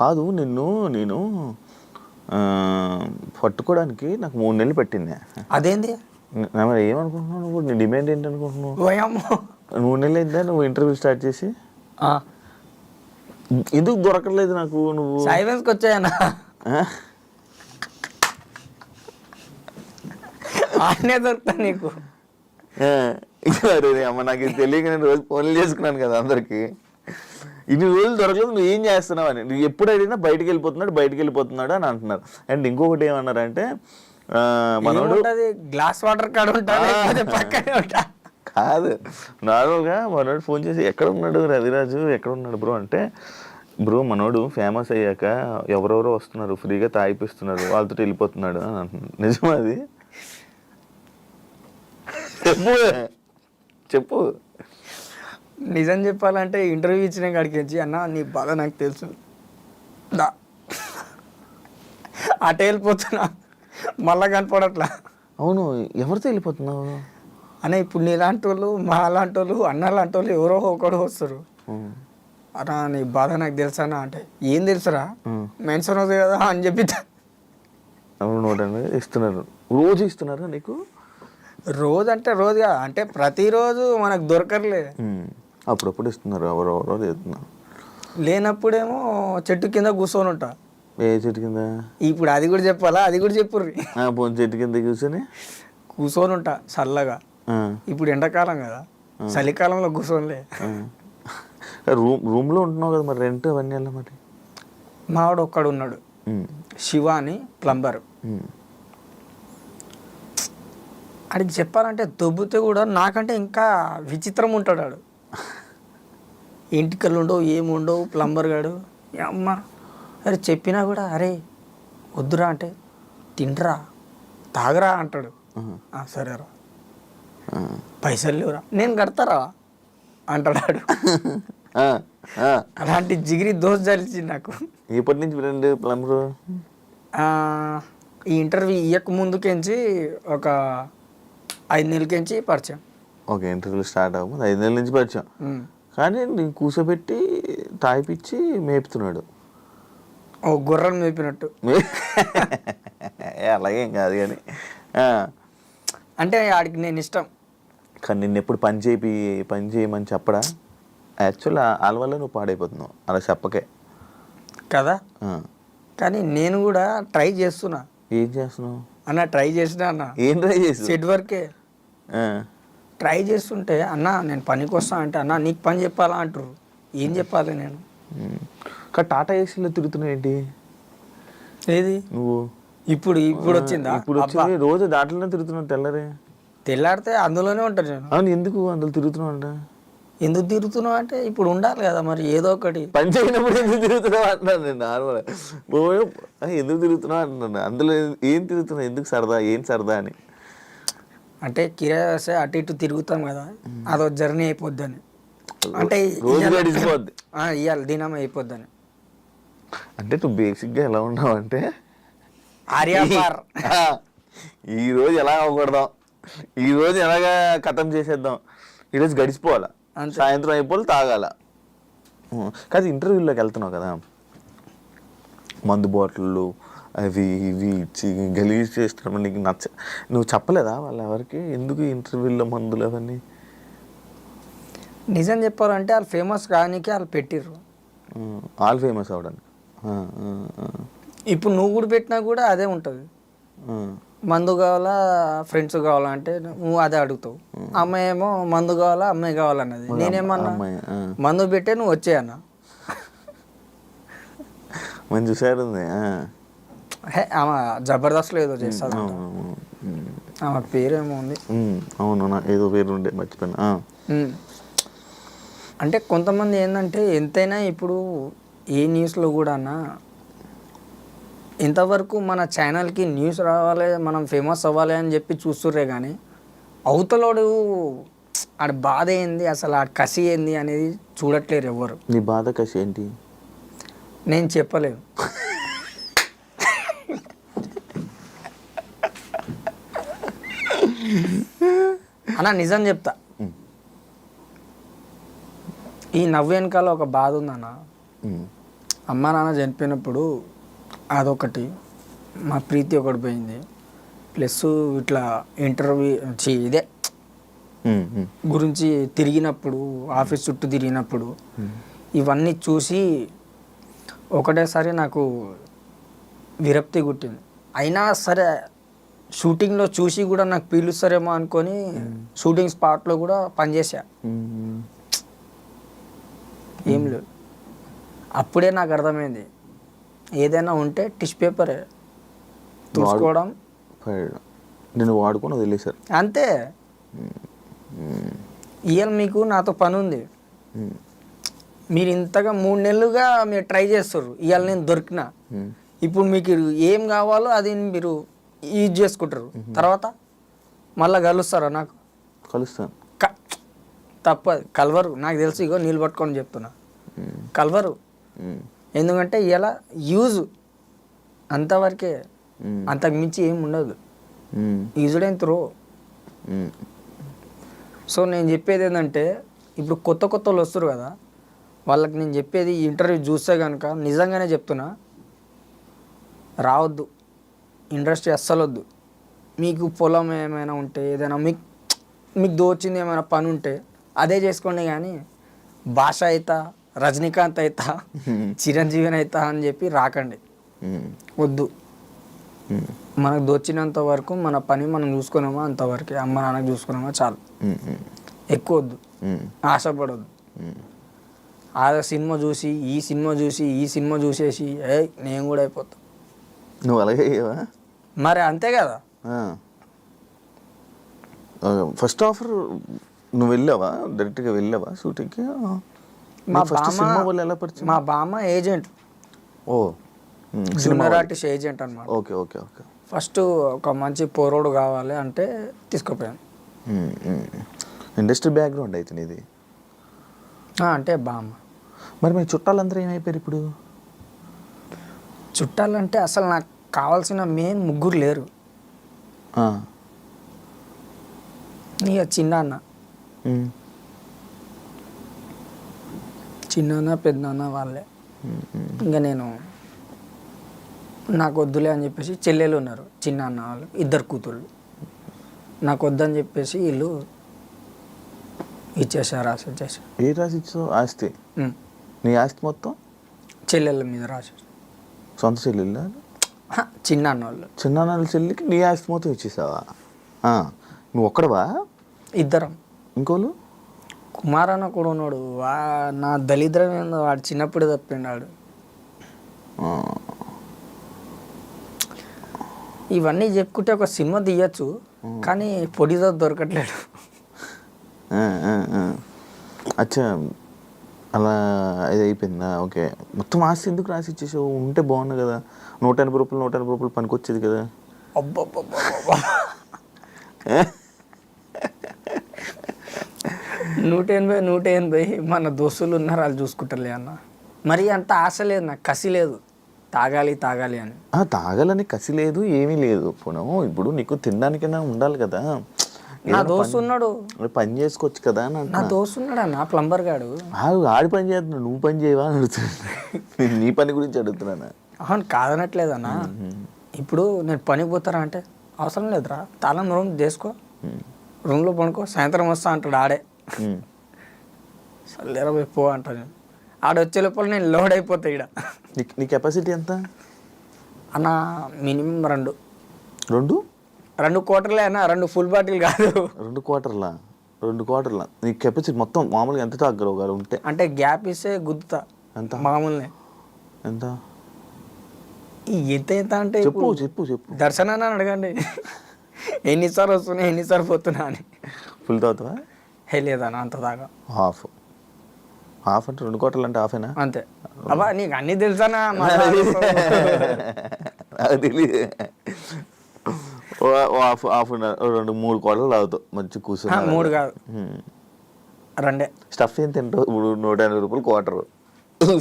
కాదు, నేను పట్టుకోవడానికి నాకు 3 నెలలు పెట్టింది. అదేంది? మరి ఏమనుకుంటున్నావు నువ్వు? నీ డిమాండ్ ఏంటి అనుకుంటున్నావు? 3 నెలలు అయిందా నువ్వు ఇంటర్వ్యూ స్టార్ట్ చేసి? ఎందుకు దొరకలేదు నాకు? నువ్వు సైలెన్స్కి వచ్చాయన్నా, ఆయనే దొరుకుతా నీకు. అమ్మ నాకు తెలియక నేను రోజు ఫోన్లు చేసుకున్నాను కదా అందరికి. ఇన్ని రోజులు దొరకలేదు, నువ్వు ఏం చేస్తున్నావు అని. నువ్వు ఎప్పుడు అడిగినా బయటికి వెళ్ళిపోతున్నాడు అని అంటున్నారు. అండ్ ఇంకొకటి ఏమన్నారంటే మనోడు గ్లాస్ వాటర్ కాడ పక్కనే ఉంటా. కాదు, నార్మల్గా మనోడు ఫోన్ చేసి ఎక్కడ ఉన్నాడు రవిరాజు, ఎక్కడ ఉన్నాడు బ్రో అంటే, బ్రో మనోడు ఫేమస్ అయ్యాక ఎవరెవరో వస్తున్నారు, ఫ్రీగా తాగిపిస్తున్నారు, వాళ్ళతో వెళ్ళిపోతున్నాడు అని అంటున్నాడు. నిజమా అది? చెప్పు. నిజం చెప్పాలంటే ఇంటర్వ్యూ ఇచ్చిన కాడికి వచ్చి అన్న నీ బాధ నాకు తెలుసు, అటే వెళ్ళిపోతున్నా, మళ్ళా కనపడట్లా. అవును, ఎవరితో వెళ్ళిపోతున్నావు అన్న? ఇప్పుడు నీలాంటి వాళ్ళు, మా లాంటి వాళ్ళు, అన్న లాంటి వాళ్ళు ఎవరో ఒకడు వస్తారు. అన్నా నీ బాధ నాకు తెలుసా అంటే, ఏం తెలుసురా మెన్షన్ అవుతుంది కదా అని చెప్పి అప్పుడు 180 ఇస్తున్నారు. రోజు ఇస్తున్నారా నీకు? రోజు అంటే రోజు కాదు, అంటే ప్రతిరోజు మనకు దొరకర్లే. అప్పుడప్పుడు ఇస్తున్నారు, ఎవరెవరో చేస్తున్నారు. లేనప్పుడేమో చెట్టు కింద కూర్చొని ఉంటా. ఏ చెట్టు కింద? ఇప్పుడు అది కూడా చెప్పాలా, అది కూడా చెప్పుర్రి. పోనీ చెట్టు కింద కూర్చొని ఉంటా చల్లగా. ఇప్పుడు ఎండాకాలం కదా, చలికాలంలో కూర్చోనిలే. రూమ్లో ఉంటున్నావు కదా, మరి రెంట్ అవన్నీ ఎలా మరి? మావాడు ఒక్కడు ఉన్నాడు, శివ అని ప్లంబర్. అడిగి చెప్పాలంటే దొబ్బితే కూడా నాకంటే ఇంకా విచిత్రం ఉంటాడు ఆడు. ఇంటికల్లు ఉండవు, ఏముండవు, ప్లంబర్ గాడు. అమ్మ అరే చెప్పినా కూడా అరే వద్దురా అంటే తిండ్రా తాగరా అంటాడు. సరేరా, పైసలు లేవురా, నేను కడతారా అంటాడు. అలాంటి జిగిరి దోశ జరిచింది నాకు. ఎప్పటి నుంచి ఫ్రెండ్ ప్లంబరు? ఈ ఇంటర్వ్యూ ఇయ్యక ముందుకెంచి ఒక 5 నెలలకించి పరిచయం. ఓకే, ఇంటర్వ్యూ స్టార్ట్ అవ్వదు 5 నెలల నుంచి పరిచయం. కానీ నేను కూర్చోబెట్టి తాయిపిచ్చి మేపుతున్నాడు. ఓ గుర్రను మేపినట్టు. అలాగేం కాదు కానీ అంటే ఆడికి నేను ఇష్టం. కానీ నిన్ను ఎప్పుడు పని చేయమని చెప్పడా? యాక్చువల్ వాళ్ళ వల్ల నువ్వు పాడైపోతున్నావు అలా చెప్పకే కదా. కానీ నేను కూడా ట్రై చేస్తున్నా. ఏం చేస్తున్నావు అన్న? ట్రై చేసినా అన్న. ఏం ట్రై చేసి? సెట్ వర్కే ట్రై చేస్తుంటే అన్న నేను పనికి వస్తా అంటే అన్న నీకు పని చెప్పాలా అంటారు. ఏం చెప్పాలి నేను? టాటా ఏసీలో తిరుగుతున్నావు ఏంటి? ఏది నువ్వు ఇప్పుడు వచ్చిందా? ఇప్పుడు వచ్చింది. రోజు దాంట్లోనే తిరుగుతున్నావు. తెల్లారితే అందులోనే ఉంటాను నేను. అవును, ఎందుకు అందులో తిరుగుతున్నావు అంట? ఎందుకు తిరుగుతున్నావు అంటే ఇప్పుడు ఉండాలి కదా మరి ఏదో ఒకటి. పని చేయనప్పుడు ఎందుకు తిరుగుతున్నావు అంటున్నాను నేను. నార్మల్ ఎందుకు తిరుగుతున్నావు అంటున్నాను. అందులో ఏం తిరుగుతున్నావు? ఎందుకు సరదా? ఏం సరదా అని అంటే కిరాయి వస్తే అటు ఇటు తిరుగుతాం కదా, అదో జర్నీ అయిపోద్దని. అంటే గడిచిపోద్ది, ఇవాళ దినం అయిపోద్దని. అంటే నువ్వు బేసిక్గా ఎలా ఉన్నావు అంటే ఆర్యాపార్ ఈరోజు ఎలా అవ్వకూడదాం, ఈరోజు ఎలాగా ఖతం చేసేద్దాం, ఈరోజు గడిచిపోవాలా, సాయంత్రం అయిపోవాలి, తాగాల. కాదు ఇంటర్వ్యూలోకి వెళ్తున్నావు కదా, మందు బాటిళ్ళు అవి ఇవి ఇచ్చి గలీజ్ చేస్తున్నావు. నీకు నువ్వు చెప్పలేదా వాళ్ళు ఎవరికి ఎందుకు ఇంటర్వ్యూలో మందులు అవన్నీ? నిజం చెప్పాలంటే వాళ్ళు ఫేమస్ కానీకి వాళ్ళు పెట్టిర్రు. వాళ్ళు ఫేమస్ అవడానికి. ఇప్పుడు నువ్వు కూడా పెట్టినా కూడా అదే ఉంటుంది. మందు కావాలా ఫ్రెండ్స్ కావాలా అంటే నువ్వు అదే అడుగుతావు. అమ్మాయి ఏమో మందు కావాలా అమ్మాయి కావాలన్నది. నేనేమన్నా మందు పెట్టే నువ్వు వచ్చేయన్న. మంచి సార్ ఉంది. ఆమె జబర్దస్త్లో ఏదో చేస్తుంది. ఆమె పేరేమో ఉంది. అవును, ఏదో పేరు ఉండే మర్చిపోయినా. అంటే కొంతమంది ఏంటంటే ఎంతైనా ఇప్పుడు ఏ న్యూస్లో కూడా ఇంతవరకు మన ఛానల్కి న్యూస్ రావాలి, మనం ఫేమస్ అవ్వాలి అని చెప్పి చూస్తుర్రే కానీ అవతలోడు ఆడ బాధ ఏంది, అసలు ఆ కసి ఏంది అనేది చూడట్లేరు ఎవ్వరు. నీ బాధ కసి ఏంటి? నేను చెప్పలేను. అన్న నిజం చెప్తా, ఈ నవ్వు వెనకాల ఒక బాధ ఉందన్న. అమ్మ నాన్న చనిపోయినప్పుడు అదొకటి, మా ప్రీతి ఒకటి పోయింది, ప్లస్ ఇట్లా ఇంటర్వ్యూ ఇదే గురించి తిరిగినప్పుడు, ఆఫీస్ చుట్టూ తిరిగినప్పుడు ఇవన్నీ చూసి ఒకటేసారి నాకు విరక్తి గుట్టింది. అయినా సరే షూటింగ్లో చూసి కూడా నాకు పీలుస్తారేమో అనుకొని షూటింగ్ స్పాట్లో కూడా పనిచేసా. ఏం లేదు, అప్పుడే నాకు అర్థమైంది ఏదైనా ఉంటే టిష్యూ పేపరే చూసుకోవడం, నేను వాడుకొని వదిలేశారు అంతే. ఇవాళ మీకు నాతో పని ఉంది, మీరు ఇంతగా 3 నెలలుగా మీరు ట్రై చేస్తారు, ఇవాళ నేను దొరికినా. ఇప్పుడు మీకు ఏం కావాలో అది మీరు యూజ్ చేసుకుంటారు, తర్వాత మళ్ళీ కలుస్తారా? నాకు కలుస్తాను, తప్పదు, కలవరు. నాకు తెలుసు, ఇగో నీళ్ళు పట్టుకొని చెప్తున్నా, కలవరు. ఎందుకంటే ఇలా యూజ్ అంతవరకే, అంతకు మించి ఏం ఉండదు. Used and throw. సో నేను చెప్పేది ఏంటంటే ఇప్పుడు కొత్త వాళ్ళు వస్తారు కదా, వాళ్ళకి నేను చెప్పేది ఈ ఇంటర్వ్యూ చూస్తే కనుక నిజంగానే చెప్తున్నా, రావద్దు. ఇండస్ట్రీ అస్సలు వద్దు. మీకు పొలం ఏమైనా ఉంటే ఏదైనా మీకు దోచింది ఏమైనా పని ఉంటే అదే చేసుకోండి, కానీ భాష అవుతా, రజనీకాంత్ అవుతా, చిరంజీవిని అవుతా అని చెప్పి రాకండి. వద్దు. మనకు దోచినంత వరకు మన పని మనం చూసుకున్నామా అంతవరకు, అమ్మ నాన్నకు చూసుకున్నామా చాలు. ఎక్కువ వద్దు, ఆశపడొద్దు. ఆ సినిమా చూసి ఈ సినిమా చూసేసి నేను కూడా అయిపోతా. నువ్వు అలాగే మరి అంతే కదా. ఫస్ట్ ఆఫర్ నువ్వు వెళ్ళావా, డైరెక్ట్గా వెళ్ళావా షూటింగ్కి? మా సినిమా వాళ్ళు ఎలా పరిచయం? మా బామ్మ ఏజెంట్, ఓ జూనియర్ ఆర్టిస్ట్ ఏజెంట్ అనమాట. Okay okay okay. ఫస్ట్ ఒక మంచి పోరోడు కావాలి అంటే తీసుకుపోయాను. ఇండస్ట్రీ బ్యాక్గ్రౌండ్ అయితే నీది. అంటే బామ్మ. మరి మీ చుట్టాలందరూ ఏమైపోయారు ఇప్పుడు? చుట్టాలంటే అసలు నాకు కావాల్సిన మెయిన్ ముగ్గురు లేరు. ఇక చిన్నాన్న పెద్దనాన్న వాళ్ళే. ఇంకా నేను నాకు వద్దులే అని చెప్పేసి చెల్లెలు ఉన్నారు, చిన్నాన్న వాళ్ళు 2 కూతుళ్ళు. నాకు వద్దని చెప్పేసి వీళ్ళు ఇచ్చేసారు, రాసి ఇచ్చేసారు. ఏ రాసి ఇచ్చావు? ఆస్తి? నీ ఆస్తి మొత్తం చెల్లెళ్ళ మీద రాసి. సొంత చెల్లెళ్ళ? చిన్నాన్న వాళ్ళు. చిన్నాన్న చెల్లికి నీ ఆస్తి మొత్తం ఇచ్చేసావా? నువ్వు ఒక్కడవా? ఇద్దరం. ఇంకోళ్ళు కుమార్ అన్న కూడా ఉన్నాడు. నా దళిద్రం ఏందో వాడు చిన్నప్పుడు తప్పిండాడు. ఇవన్నీ చెప్పుకుంటే ఒక సినిమా తీయచ్చు, కానీ పొడితో దొరకట్లేడు. అచ్చా, అలా ఇది అయిపోయిందా? ఓకే. మొత్తం ఆస్తి ఎందుకు రాసి ఇచ్చేసావు? ఉంటే బాగుంది కదా, 180 రూపాయలు పనికొచ్చేది కదా. అబ్బబ్బబ్బా 180 మన దోస్తులు ఉన్నారు, వాళ్ళు చూసుకుంటారులే అన్న. మరి అంత ఆశ లేదు నాకు, కసి లేదు తాగాలి అని. తాగాలని కసి లేదు, ఏమీ లేదు. ఇప్పుడు నీకు తినడానికైనా ఉండాలి కదా. నా దోస్తు ఉన్నాడు, పని చేసుకోవచ్చు కదా. నా దోస్తు ఉన్నాడు అన్న, ప్లంబర్ గాడు. ఆడి పని చేస్తున్నాడు, నువ్వు పని చేయవా అని అడుగుతున్నా. నీ పని గురించి అడుగుతున్నా. అవును, కాదనట్లేదన్నా. ఇప్పుడు నేను పనికి పోతారా అంటే అవసరం లేదురా, తాళం రూమ్ చేసుకో, రూమ్లో పనుకో, సాయంత్రం వస్తా అంటాడు ఆడే. సర్లేరా పోయి పో అంటాను. ఆడ వచ్చే లోపల నేను లోడ్ అయిపోతా. ఇక్కడ నీ కెపాసిటీ ఎంత అన్న? మినిమం 2 క్వార్టర్లే అన్న, 2 ఫుల్ బాటిల్ కాదు. 2 క్వార్టర్ల నీ కెపాసిటీ మొత్తం మామూలుగా ఎంత తాగలవు ఉంటే? అంటే గ్యాప్ ఇస్తే గుద్దుతా. ఎంత మామూలునే? ఎంత ఎంత అంటే చెప్పు దర్శనాన్ని అడగండి. ఎన్నిసార్లు వస్తున్నా, ఎన్నిసార్లు పోతున్నా అని. ఫుల్ తాగుతావా? లేదన్నా, అంత తాగా. హాఫ్ అంటే 2 క్వార్టర్లు అంటే హాఫేనా? అంతే. అబ్బా నీకు అన్నీ తెలుసానా? తెలియదు. హాఫ్ 2-3 క్వార్టర్లు తాగుతావు మంచి కూర్చొని. 3 కాదు, 2. స్టఫ్ ఏం తింటావు? ఇప్పుడు 180 రూపాయలు క్వార్టర్.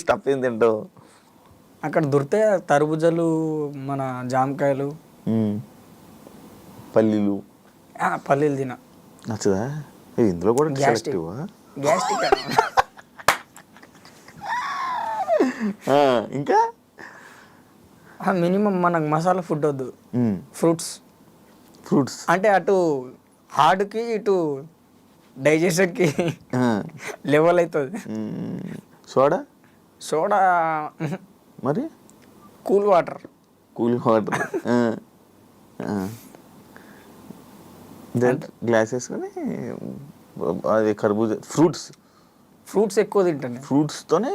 స్టఫ్ ఏం తింటావు? అక్కడ దొరికితే తరబుజలు, మన జామకాయలు, పల్లీలు తిన. నచ్చదా? ఇందులో కూడా గ్యాస్ట్రిక్. ఇంకా మినిమం మనకు మసాలా ఫుడ్ వద్దు. ఫ్రూట్స్ అంటే అటు హార్ట్కి ఇటు డైజెషన్కి లెవెల్ అవుతుంది. సోడా మరి కూల్ వాటర్ గ్లాస్ వేసుకొని అది కర్బూజా ఫ్రూట్స్ ఎక్కువ తింటాను. ఫ్రూట్స్తోనే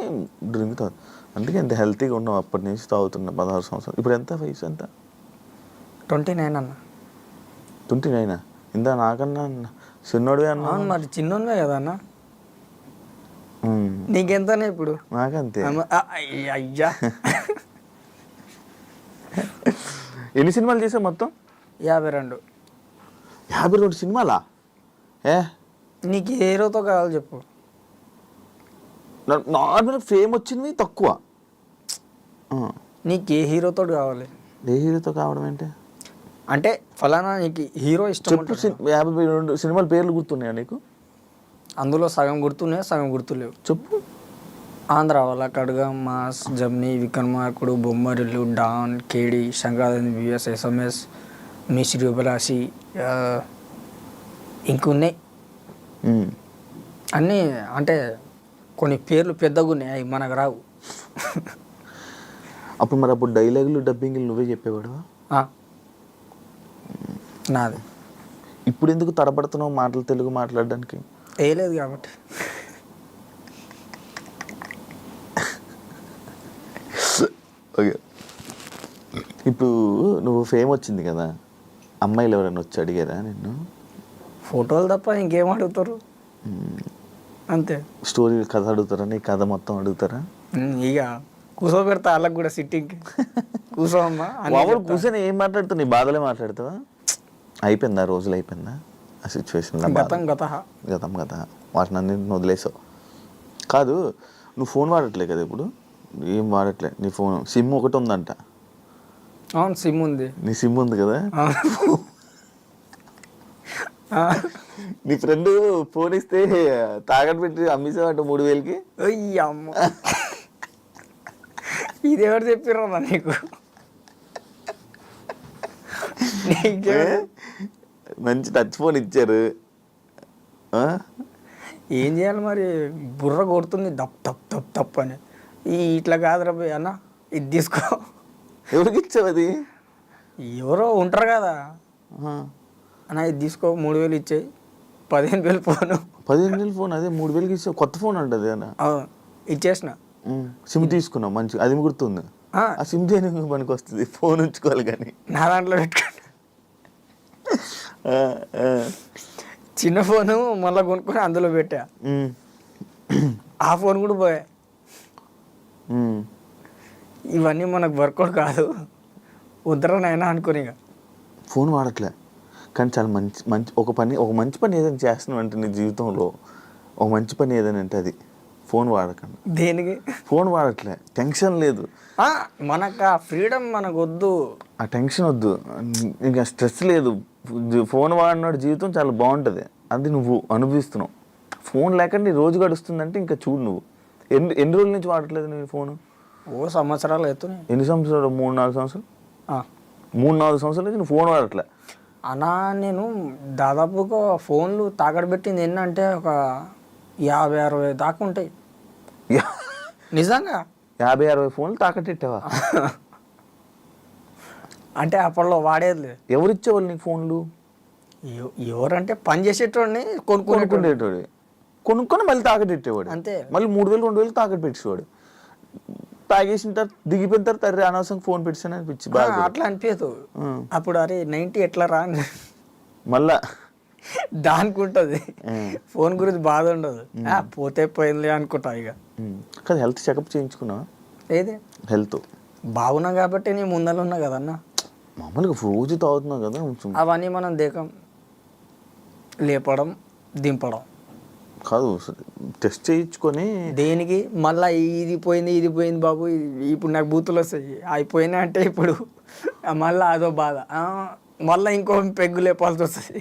డ్రింక్ తాగు. అందుకే ఎంత హెల్తీగా ఉన్నావు. అప్పటి నుంచి తాగుతున్నా 16 సంవత్సరాలు. ఇప్పుడు ఎంత వయసు? ఎంత? 29 అన్న. 29? ఇందా నాకన్నా చిన్నోడివే అన్నా. మరి చిన్నోడివే కదా అన్న. నీకెంతనే ఇప్పుడు? నాకంతే. అయ్యా ఎన్ని సినిమాలు చేసావు మొత్తం? 52 సినిమాలా? నీకు ఏ హీరోతో కావాలి చెప్పు. నార్మల్ ఫేమ్ వచ్చినవి తక్కువ. నీకు ఏ హీరోతో కావాలి? ఏ హీరోతో కావడం ఏంటి? అంటే ఫలానా నీకు హీరో ఇష్టం. 52 సినిమాల పేర్లు గుర్తున్నాయా నీకు? అందులో సగం గుర్తున్నాయి, సగం గుర్తులేవు. చెప్పు. ఆంధ్ర వాళ్ళ కడుగా మాస్ జమ్ని విక్రమార్కుడు బొమ్మరిల్లు డాన్ కేడి సంక్రాంతి బిఎస్ ఎస్ఎంఎస్ మిశ్రీ ఉపలాసి ఇంకున్నాయి అన్నీ. అంటే కొన్ని పేర్లు పెద్దగా ఉన్నాయి, అవి మనకు రావు. అప్పుడు మరి అప్పుడు డైలాగులు డబ్బింగ్లు నువ్వే చెప్పేవాడు? నాది. ఇప్పుడు ఎందుకు తడబడుతున్నావు మాటలు తెలుగు మాట్లాడడానికి? వేయలేదు కాబట్టి. ఓకే, ఇప్పుడు నువ్వు ఫేమ్ వచ్చింది కదా, అమ్మాయిలు ఎవరైనా వచ్చి అడిగారా నిన్ను? ఫోటోలు తప్ప ఇంకేం అడుగుతారు? అంతే. స్టోరీ కథ అడుగుతారా? నీ కథ మొత్తం అడుగుతారా? ఇక కూర్చోబెడతా వాళ్ళకి కూడా సిట్టింగ్కి. కూర్చోమ్మా మామూలు కూర్చొని ఏం మాట్లాడుతావు? నీ బాధలే మాట్లాడతావా? అయిపోయిందా? రోజులు అయిపోయిందా ఆ సిచ్యువేషన్లో? గతం గత వాటిని అన్నింటిని వదిలేసావు. కాదు, నువ్వు ఫోన్ వాడట్లే కదా ఇప్పుడు? ఏం వాడట్లే. నీ ఫోన్ సిమ్ ఒకటి ఉందంట. అవును, సిమ్ ఉంది. నీ సిమ్ ఉంది కదా? నీ ఫ్రెండ్ ఫోన్ ఇస్తే తాకట్టు పెట్టి అమ్మేసావంట 3000కి. అమ్మ, ఇది ఎవరు చెప్పిర్రా నీకు? మంచి టచ్ ఫోన్ ఇచ్చారు. ఏం చేయాలి మరి? బుర్ర కొడుతుంది దప్ తప్ తప్ తప్ అని. ఇట్లా కాదురా పోయి అన్న, ఇది తీసుకో. ఎవరికి ఇచ్చావు అది? ఎవరో ఉంటారు కదా అన్న, ఇది తీసుకో 3000 ఇచ్చాయి, 15,000 ఫోను. 15,000 ఫోన్? అదే 3000కి ఇచ్చావు. కొత్త ఫోన్ అంటది అన్న. ఇచ్చేసిన. సిమ్ తీసుకున్నావు మంచి, అది గుర్తుంది. ఆ సిమ్ దేనికి పనికి వస్తుంది? ఫోన్ ఉంచుకోవాలి కానీ. నా దాంట్లో పెట్టుకోండి. చిన్న ఫోను మళ్ళీ కొనుక్కొని అందులో పెట్టా. ఆ ఫోన్ కూడా పోయా. ఇవన్నీ మనకు వర్కౌట్ కాదు, వద్దరనైనా అనుకుని ఫోన్ వాడట్లే. కానీ చాలా మంచి మంచి ఒక మంచి పని ఏదైనా చేస్తున్నావు అంటే నీ జీవితంలో ఒక మంచి పని ఏదైనా అంటే అది ఫోన్ వాడకండి. దేనికి? ఫోన్ వాడట్లే, టెన్షన్ లేదు మనకు. ఆ ఫ్రీడమ్ మనకు వద్దు, ఆ టెన్షన్ వద్దు, ఇంకా స్ట్రెస్ లేదు. ఫోన్ వాడినాడు జీవితం చాలా బాగుంటుంది, అది నువ్వు అనుభవిస్తున్నావు. ఫోన్ లేకుండా నీ రోజు గడుస్తుందంటే ఇంకా చూడు నువ్వు. ఎన్ని రోజుల నుంచి వాడట్లేదు నేను ఫోను? సంవత్సరాలు అవుతున్నాయి. ఎన్ని సంవత్సరాలు? 3-4 సంవత్సరాలు. 3-4 సంవత్సరాల నుంచి నువ్వు ఫోన్ వాడట్లే అన్నా. నేను దాదాపుగా ఫోన్లు తాకట్టు పెట్టింది ఏంటంటే ఒక 50-60 దాకా ఉంటాయి. నిజంగా 50-60 ఫోన్లు తాకట్టెట్టావా? అంటే అప్పట్లో వాడేది. ఎవరు ఇచ్చేవాళ్ళు నీకు ఫోన్లు? ఎవరంటే పని చేసేటోడిని కొనుక్కునేటోడు, కొనుక్కొని మళ్ళీ తాకట్టెట్టేవాడు. అంతే. మళ్ళీ 3,000-2,000 తాకట్టు పెట్టేవాడు. తాగేసిన తర్వాత దిగిపోయిన తర్వాత అరే అనవసరంగా ఫోన్ పెట్టాను అనిపించి అట్లా అనిపించదు. అప్పుడు అరే 90 ఎట్లా రా మళ్ళా దానికి ఉంటుంది. ఫోన్ గురించి బాధ ఉండదు, పోతే పోయింది అనుకుంటా. ఇక కదా హెల్త్ చెకప్ చేయించుకున్నావా? ఏది హెల్త్ బాగున్నా కాబట్టి నేను ముందర ఉన్నా కదన్నా. మామూలుగా రోజు తాగుతున్నావు కదా. అవన్నీ మనం దేకం, లేపడం దింపడం కాదు, టెస్ట్ చేయించుకొని. దేనికి? మళ్ళీ ఇది పోయింది బాబు, ఇప్పుడు నాకు బూతులు వస్తాయి. అయిపోయినా అంటే ఇప్పుడు మళ్ళీ అదో బాధ, మళ్ళీ ఇంకో పెగ్గు లేపాల్సి వస్తుంది.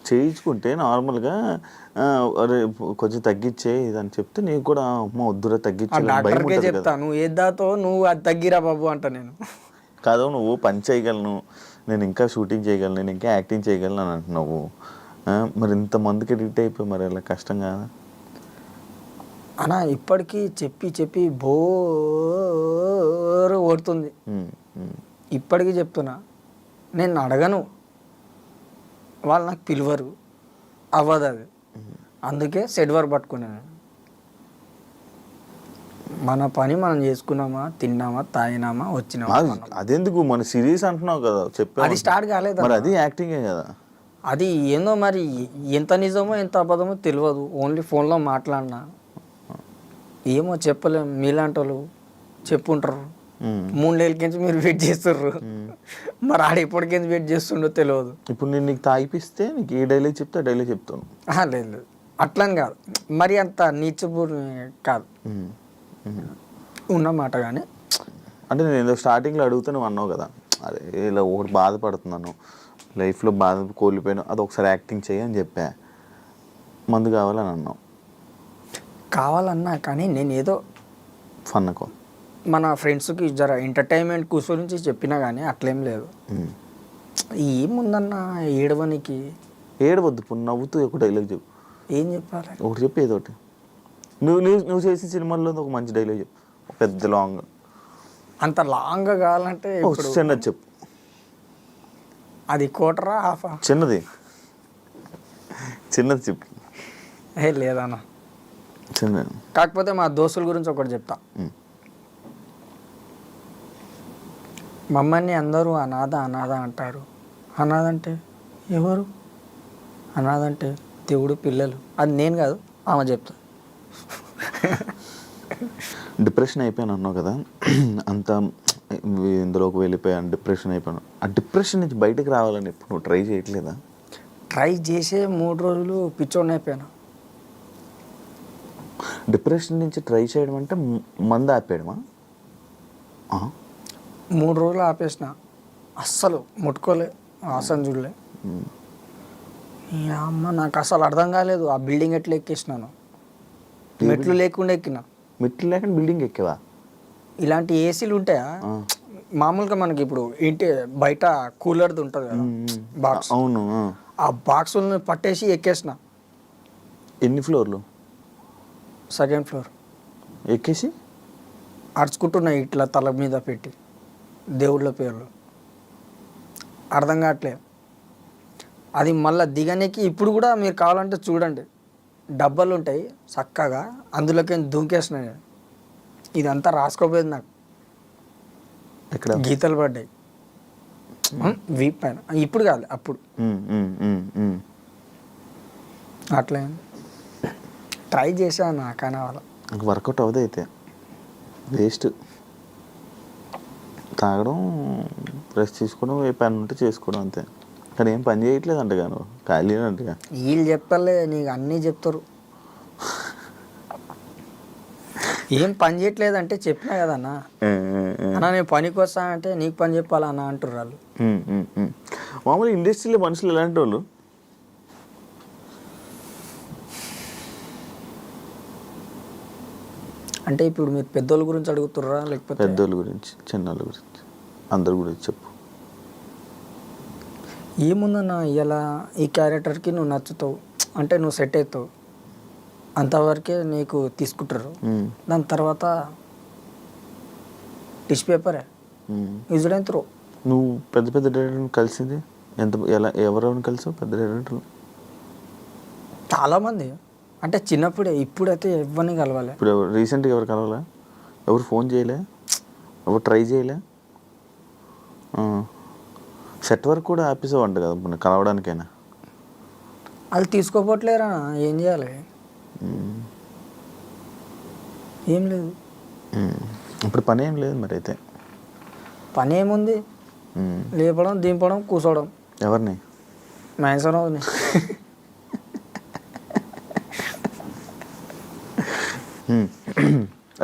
చేయించుకుంటే నార్మల్గా అరే కొంచెం తగ్గించే ఇదని చెప్తే నీకు కూడా అమ్మ వద్దురా తగ్గించే. డాక్టర్కే చెప్తాను, ఏదాతో నువ్వు అది తగ్గిరా బాబు అంట నేను. కాదు, నువ్వు పని చేయగలను, నేను ఇంకా షూటింగ్ చేయగలను, నేను ఇంకా యాక్టింగ్ చేయగలను అని అంటున్నావు. మరి ఇంతమందికి ఎడిట్ అయిపోయి మరి అలా కష్టం కాదా అన్నా? ఇప్పటికీ చెప్పి బోరు కొడుతుంది. ఇప్పటికీ చెప్తున్నా, నేను అడగను, వాళ్ళు నాకు పిలువరు, అవ్వదు అది. అందుకే సెట్ వర్క్ పట్టుకున్నాను. మన పని మనం చేసుకున్నామా, తిన్నామా, తాగినామా, వచ్చినామా. అదెందుకు మన సిరీస్ అంటున్నావు కదా, చెప్పా. అది స్టార్ట్ కాలేదు, మరి అది యాక్టింగే కదా. అది ఏందో మరి, ఎంత నిజమో ఎంత అబద్ధమో తెలియదు. ఓన్లీ ఫోన్లో మాట్లాడినా ఏమో చెప్పలేము. మీలాంటి వాళ్ళు చెప్పుంటారు, 3 నెలలకించి మీరు వెయిట్ చేస్తుర్రు, మరి ఆడ ఇప్పటికించి వెయిట్ చేస్తుండో తెలియదు. ఇప్పుడు నేను నీకు తాగిపిస్తే నీకు ఏ డైలీ చెప్తే డైలీ చెప్తాను. లేదు అట్లని కాదు, మరి అంత నీచబూరి కాదు ఉన్నమాట. కానీ అంటే నేను ఏదో స్టార్టింగ్లో అడిగితే నువ్వు అన్నావు కదా, అదే ఇలా ఒకటి బాధపడుతున్నాను, లైఫ్లో బాధ కోల్పోయాను, అది ఒకసారి యాక్టింగ్ చేయి అని చెప్పా, మందు కావాలని అన్నావు. కావాలన్నా కానీ నేను ఏదో ఫన్నకో మన ఫ్రెండ్స్కి జర ఎంటర్టైన్మెంట్ గురించి చెప్పినా కానీ అట్లేం లేదు. ఏముందన్న ఏడవనికి. ఏడవద్దు ఇప్పుడు నవ్వుతూ ఒక డైలాగ్ చెప్పు. ఏం చెప్పాలి? ఒకటి చెప్పు ఏదో ఒకటి. నువ్వు చేసిన సినిమాల్లో ఒక మంచి డైలాగ్ చెప్పు, పెద్ద లాంగ్. అంత లాంగ్ కావాలంటే ఇప్పుడు చిన్నది చెప్పు. అది కోటరా హాఫా? చిన్నది చెప్పు. లేదన్న చిన్నది. కాకపోతే మా దోస్తుల గురించి ఒకటి చెప్తా. మమ్మల్ని అందరూ అనాథ అంటారు. అనాథ అంటే ఎవరు? అనాథ అంటే దేవుడు పిల్లలు. అది నేను కాదు, ఆమె చెప్తా. డిప్రెషన్ అయిపోయాను అన్నావు కదా, అంత ఇందులోకి వెళ్ళిపోయాను, డిప్రెషన్ అయిపోయాను. ఆ డిప్రెషన్ నుంచి బయటకు రావాలని ఎప్పుడు నువ్వు ట్రై చేయట్లేదా? ట్రై చేసే 3 రోజులు పిచ్చోడిని అయిపోయాను. డిప్రెషన్ నుంచి ట్రై చేయడం అంటే మందు ఆపేయడమా? 3 రోజులు ఆపేసిన, అస్సలు ముట్టుకోలే, ఆసన చూడలే. అమ్మ నాకు అసలు అర్థం కాలేదు. ఆ బిల్డింగ్ ఎట్లా ఎక్కేసినాను, మెట్లు లేకుండా ఎక్కినా. మెట్లు లేకుండా బిల్డింగ్ ఎక్కేవా? ఇలాంటి ఏసీలు ఉంటాయా? మామూలుగా మనకి ఇప్పుడు ఇంటి బయట కూలర్ది ఉంటుంది కదా బాక్స్, అవును. ఆ బాక్సులను పట్టేసి ఎక్కేసిన. ఎన్ని ఫ్లోర్లు? 2nd ఫ్లోర్ ఎక్కేసి అరుచుకుంటున్నాయి ఇట్లా తల మీద పెట్టి దేవుళ్ళ పేర్లు. అర్థం కావట్లేదు. అది మళ్ళీ దిగనికి ఇప్పుడు కూడా మీరు కావాలంటే చూడండి, డబ్బాలు ఉంటాయి చక్కగా, అందులోకి దుంకేసినాయి. ఇదంతా రాసుకోపోయేది నాకు. ఎక్కడ గీతలు పడ్డాయి వీప్ పైన. ఇప్పుడు కాదు, అప్పుడు. అట్లా ట్రై చేశాను, కానీ వాళ్ళ వర్కౌట్ అవ్వదు. అయితే వేస్ట్. తాగడం, రెస్ట్ తీసుకోవడం, ఏ పని ఉంటే చేసుకోవడం, అంతే. కానీ ఏం పని చేయట్లేదు అంటగా, నువ్వు ఖాళీ అంటగా. వీళ్ళు చెప్పలే, నీకు అన్నీ చెప్తారు. ఏం పని చేయట్లేదు అంటే చెప్పినా కదన్నా, అన్నా నేను పనికి వస్తా అంటే నీకు పని చెప్పాలన్నా అంటారు వాళ్ళు. మామూలు ఇండస్ట్రీలో మనుషులు ఎలాంటి వాళ్ళు? అంటే ఇప్పుడు మీరు పెద్దోళ్ళ గురించి అడుగుతుర్రా లేకపోతే? పెద్దోళ్ళ గురించి, చిన్నోళ్ళ గురించి, అందరి గురించి చెప్పు. ఏముందన్నా, ఇలా ఈ క్యారెక్టర్కి నువ్వు నచ్చుతావు అంటే నువ్వు సెట్ అవుతావు, అంతవరకే నీకు తీసుకుంటారు. దాని తర్వాత టిష్ పేపరే యూజ్డ్ త్రో. నువ్వు పెద్ద పెద్ద డైరెక్టర్ని కలిసింది ఎవరెవరిని కలిసావు? పెద్ద డైరెక్టర్లు చాలామంది. అంటే చిన్నప్పుడే, ఇప్పుడైతే ఎవరిని కలవాలి. ఇప్పుడు రీసెంట్గా ఎవరు కలవాలా? ఎవరు ఫోన్ చేయలే? ఎవరు ట్రై చేయలే? సెట్ వర్క్ కూడా ఆపేసావు అంట కదా మన కలవడానికైనా. అది తీసుకోపోవట్లేరా, ఏం చేయాలి? ఏం లేదు. ఇప్పుడు పని ఏం లేదు మరి. అయితే పని ఏముంది? లేపడం, దింపడం, కూర్చోవడం. ఎవరిని? మ్యాన్సన్.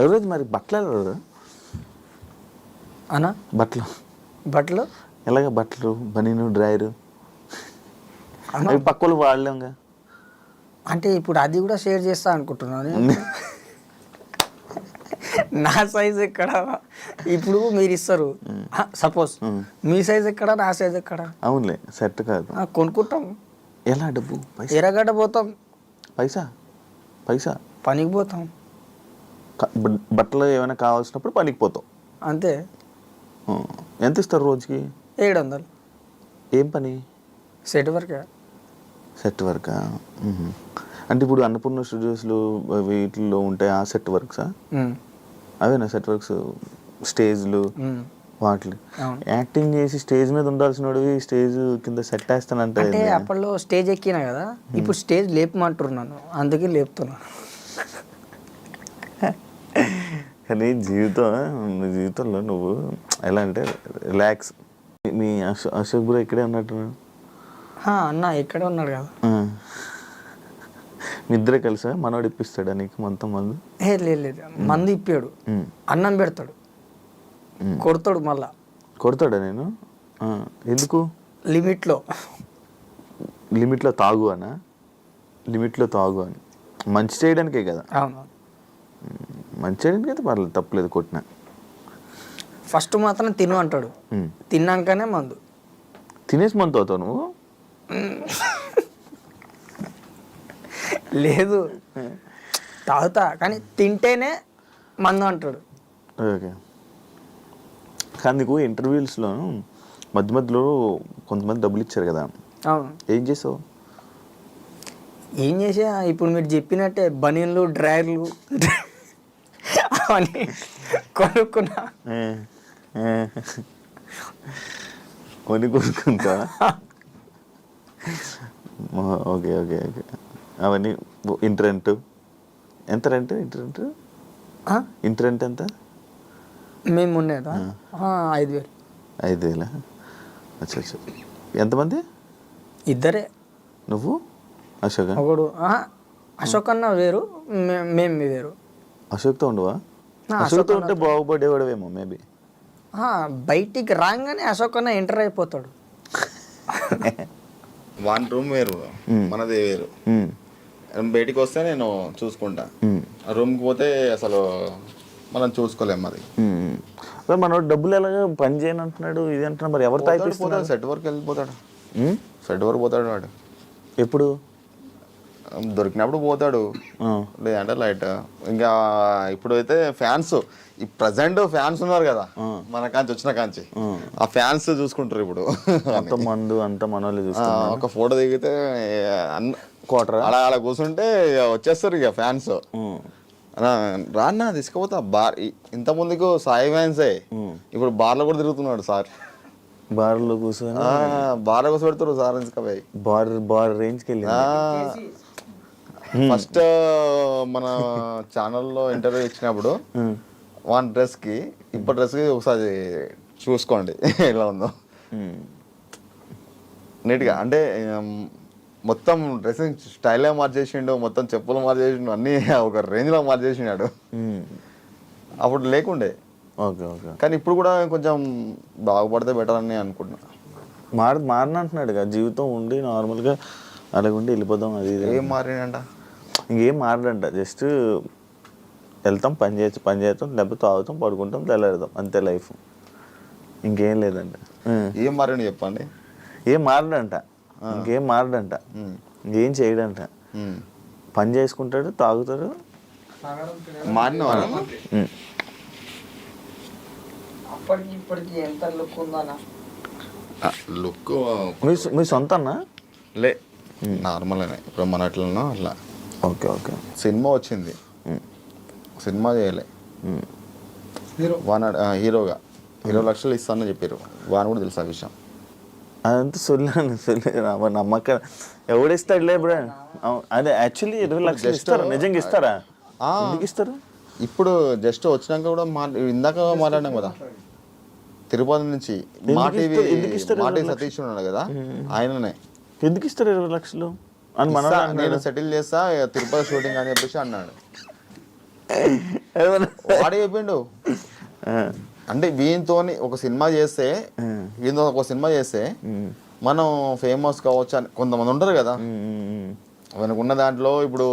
ఎవరోజు మరి బట్టలు అన్నా? బట్టలు ఎలాగ? బట్టలు, బనీను, డ్రైయరు అవి పక్కలు వాడలేంగా. అంటే ఇప్పుడు అది కూడా షేర్ చేస్తా అనుకుంటున్నాను. నా సైజ్ ఎక్కడ? ఇప్పుడు మీరు ఇస్తారు, సపోజ్ మీ సైజ్ ఎక్కడ, నా సైజ్ ఎక్కడ? అవునులే, సెట్ కాదు. కొనుక్కుంటాం. ఎలా? డబ్బు, ఎర్రగడ్డ పోతాం, పైసా పనికి పోతాం. బట్టలు ఏమైనా కావాల్సినప్పుడు పనికి పోతాం, అంతే. ఎంత ఇస్తారు రోజుకి? 700. ఏం పని? Set work. సెట్ వర్కా? అంటే ఇప్పుడు అన్నపూర్ణ స్టూడియోస్లో వీటిల్లో ఉంటాయి ఆ సెట్ వర్క్సా? అవేనా సెట్ వర్క్స్? స్టేజ్లు వాటిలు యాక్టింగ్ చేసి స్టేజ్ మీద ఉండాల్సిన వాడివి స్టేజ్ కింద సెట్ వేస్తానంటే. అంటే అప్పట్లో స్టేజ్ ఎక్కినా కదా, ఇప్పుడు స్టేజ్ లేపమంటున్నాను, అందుకే లేపుతున్నాను. కానీ జీవితంలో నువ్వు ఎలా అంటే రిలాక్స్. మీ అశోక్ బ్రో ఇక్కడే ఉన్నట్టు అన్న ఇక్కడే ఉన్నాడు కదా. మీ ఇద్దరే కలిసా? మనోడు ఇప్పిస్తాడా నీకు మొత్తం మందు? లేదు, మందు ఇప్పాడు, అన్నం పెడతాడు, కొడతాడు. మళ్ళా కొడతాడా? నేను ఎందుకు? లిమిట్లో తాగు అని మంచి చేయడానికే కదా. అవును. మంచిగా అయితే పర్లేదు, తప్పలేదు కొట్టిన. ఫస్ట్ మాత్రం తిను అంటాడు, తిన్నాకనే మందు. తినేసి మంత్ అవుతావు నువ్వు? లేదు తాగుతా, కానీ తింటేనే మందు అంటాడు. ఓకే. కానీ నీకు ఇంటర్వ్యూస్లో మధ్య మధ్యలో కొంతమంది డబ్బులు ఇచ్చారు కదా, అవును. ఏం చేసావు? ఏం చేసా, ఇప్పుడు మీరు చెప్పినట్టే బనీన్లు డ్రైర్లు అవన్నీ కొనుక్కున్నా. కొనుక్కుంటా. Okay okay okay. అవన్నీ ఇంటి రెంట్ ఎంత? రెంట్ ఇంటి రెంట్ ఎంత? మేము ఉండేదా 5,000. 5,000? అచ్చా అచ్చా. ఎంతమంది? ఇద్దరే. నువ్వు అశోక్? ఒకడు అశోక్ అన్న వేరు, మేము వేరు. అశోక్తో ఉండవా? అశోక్తో ఉంటే బాగుపడేవాడవేమో మేబీ. బయటికి రాగానే అశోక్ అన్న ఎంటర్ అయిపోతాడు. వన్ రూమ్ వేరు, మనది వేరు. బయటికి వస్తే నేను చూసుకుంటా, రూమ్కి పోతే అసలు మనం చూసుకోలేము. అది మనోడు డబ్బులు ఎలాగ పని చేయను అంటున్నాడు, ఇది అంటున్నాడు. మరి ఎవరు తాగిపోతాడు? సెట్ వరకు వెళ్ళిపోతాడు. సెట్ వరకు పోతాడు వాడు. ఎప్పుడు దొరికినప్పుడు పోతాడు, లేదంటే లైట్. ఇంకా ఇప్పుడు అయితే ఫ్యాన్స్, ఈ ప్రజెంట్ ఫ్యాన్స్ ఉన్నారు కదా మన కాంచి వచ్చిన కాంచి, ఆ ఫ్యాన్స్ చూసుకుంటారు ఇప్పుడు. అంత మందు అంత మనోళ్ళు చూస్తారు. ఒక ఫోటో దిగితే క్వార్టర్ అలా కూర్చుంటే వచ్చేస్తారు ఇక ఫ్యాన్స్. రాన్నా తీసుకుపోతా బార్. ఇంత ముందుకు సాయి ఫ్యాన్సే, ఇప్పుడు బార్లో కూడా తిరుగుతున్నాడు సార్. బార్లో కూర్చొని బార్లో కూర్చో పెడతారు సార్. తీసుకుపోయి బార్ రేంజ్కి వెళ్ళి ఫస్ట్ మన ఛానల్లో ఇంటర్వ్యూ ఇచ్చినప్పుడు వన్ డ్రెస్కి ఇప్పుడు డ్రెస్కి ఒకసారి చూసుకోండి ఎలా ఉందో నీట్గా. అంటే మొత్తం డ్రెస్సింగ్ స్టైలే మార్చేసిండు, మొత్తం చెప్పులు మార్చేసిండు, అన్నీ ఒక రేంజ్లో మార్చేసినాడు. అప్పుడు లేకుండే. Okay okay. కానీ ఇప్పుడు కూడా కొంచెం బాగుపడితే బెటర్ అని అనుకుంటున్నా. మారినంటున్నాడు కదా, జీవితం ఉండి నార్మల్గా అలాగుండి వెళ్ళిపోదాం. అది ఏం మారినంట? ఇంకేం మారడంట. జస్ట్ వెళ్తాం, పని చేస్తాం, లేకపోతే తాగుతాం, పడుకుంటాం, తెల్లారుదాం, అంతే లైఫ్. ఇంకేం లేదంట. ఏం మారిండు చెప్పండి? ఏం మారడంట, ఇంకేం మారడంట, ఇంకేం చేయడంట. పని చేసుకుంటాడు, తాగుతాడు. మారిన అప్పటికి ఇప్పటికి ఎంత లుక్ ఉందన్నా? లుక్ మీ సొంత అన్నా? లే, నార్మల్ అనే ఇప్పుడు మన అట్లనో అట్లా. Okay okay. సినిమా వచ్చింది, సినిమా చేయలే, హీరోగా 20 లక్షలు ఇస్తానని చెప్పారు. వాని కూడా తెలుసు ఆ విషయం. అదంతా సొల్లు నమ్మక ఎవడిస్తాడులే ఇప్పుడు. అదే యాక్చువల్లీ 20 లక్షలు ఇస్తారా? నిజంగా ఇస్తారా? ఎందుకు ఇస్తారు? ఇప్పుడు జస్ట్ వచ్చినాక కూడా ఇందాక మాట్లాడినాం కదా, తిరుపతి నుంచి మా టీవీ సతీష్ ఉన్నాడు కదా, ఆయననే. ఎందుకు ఇస్తారు 20 లక్షలు అని? నేను సెటిల్ చేస్తా తిరుపతి షూటింగ్ అని చెప్పేసి అన్నాడు. వాడే చెప్పిండు. అంటే వీనితోని ఒక సినిమా చేస్తే, మనం ఫేమస్ కావచ్చు అని కొంతమంది ఉంటారు కదా. మనకున్న దాంట్లో ఇప్పుడు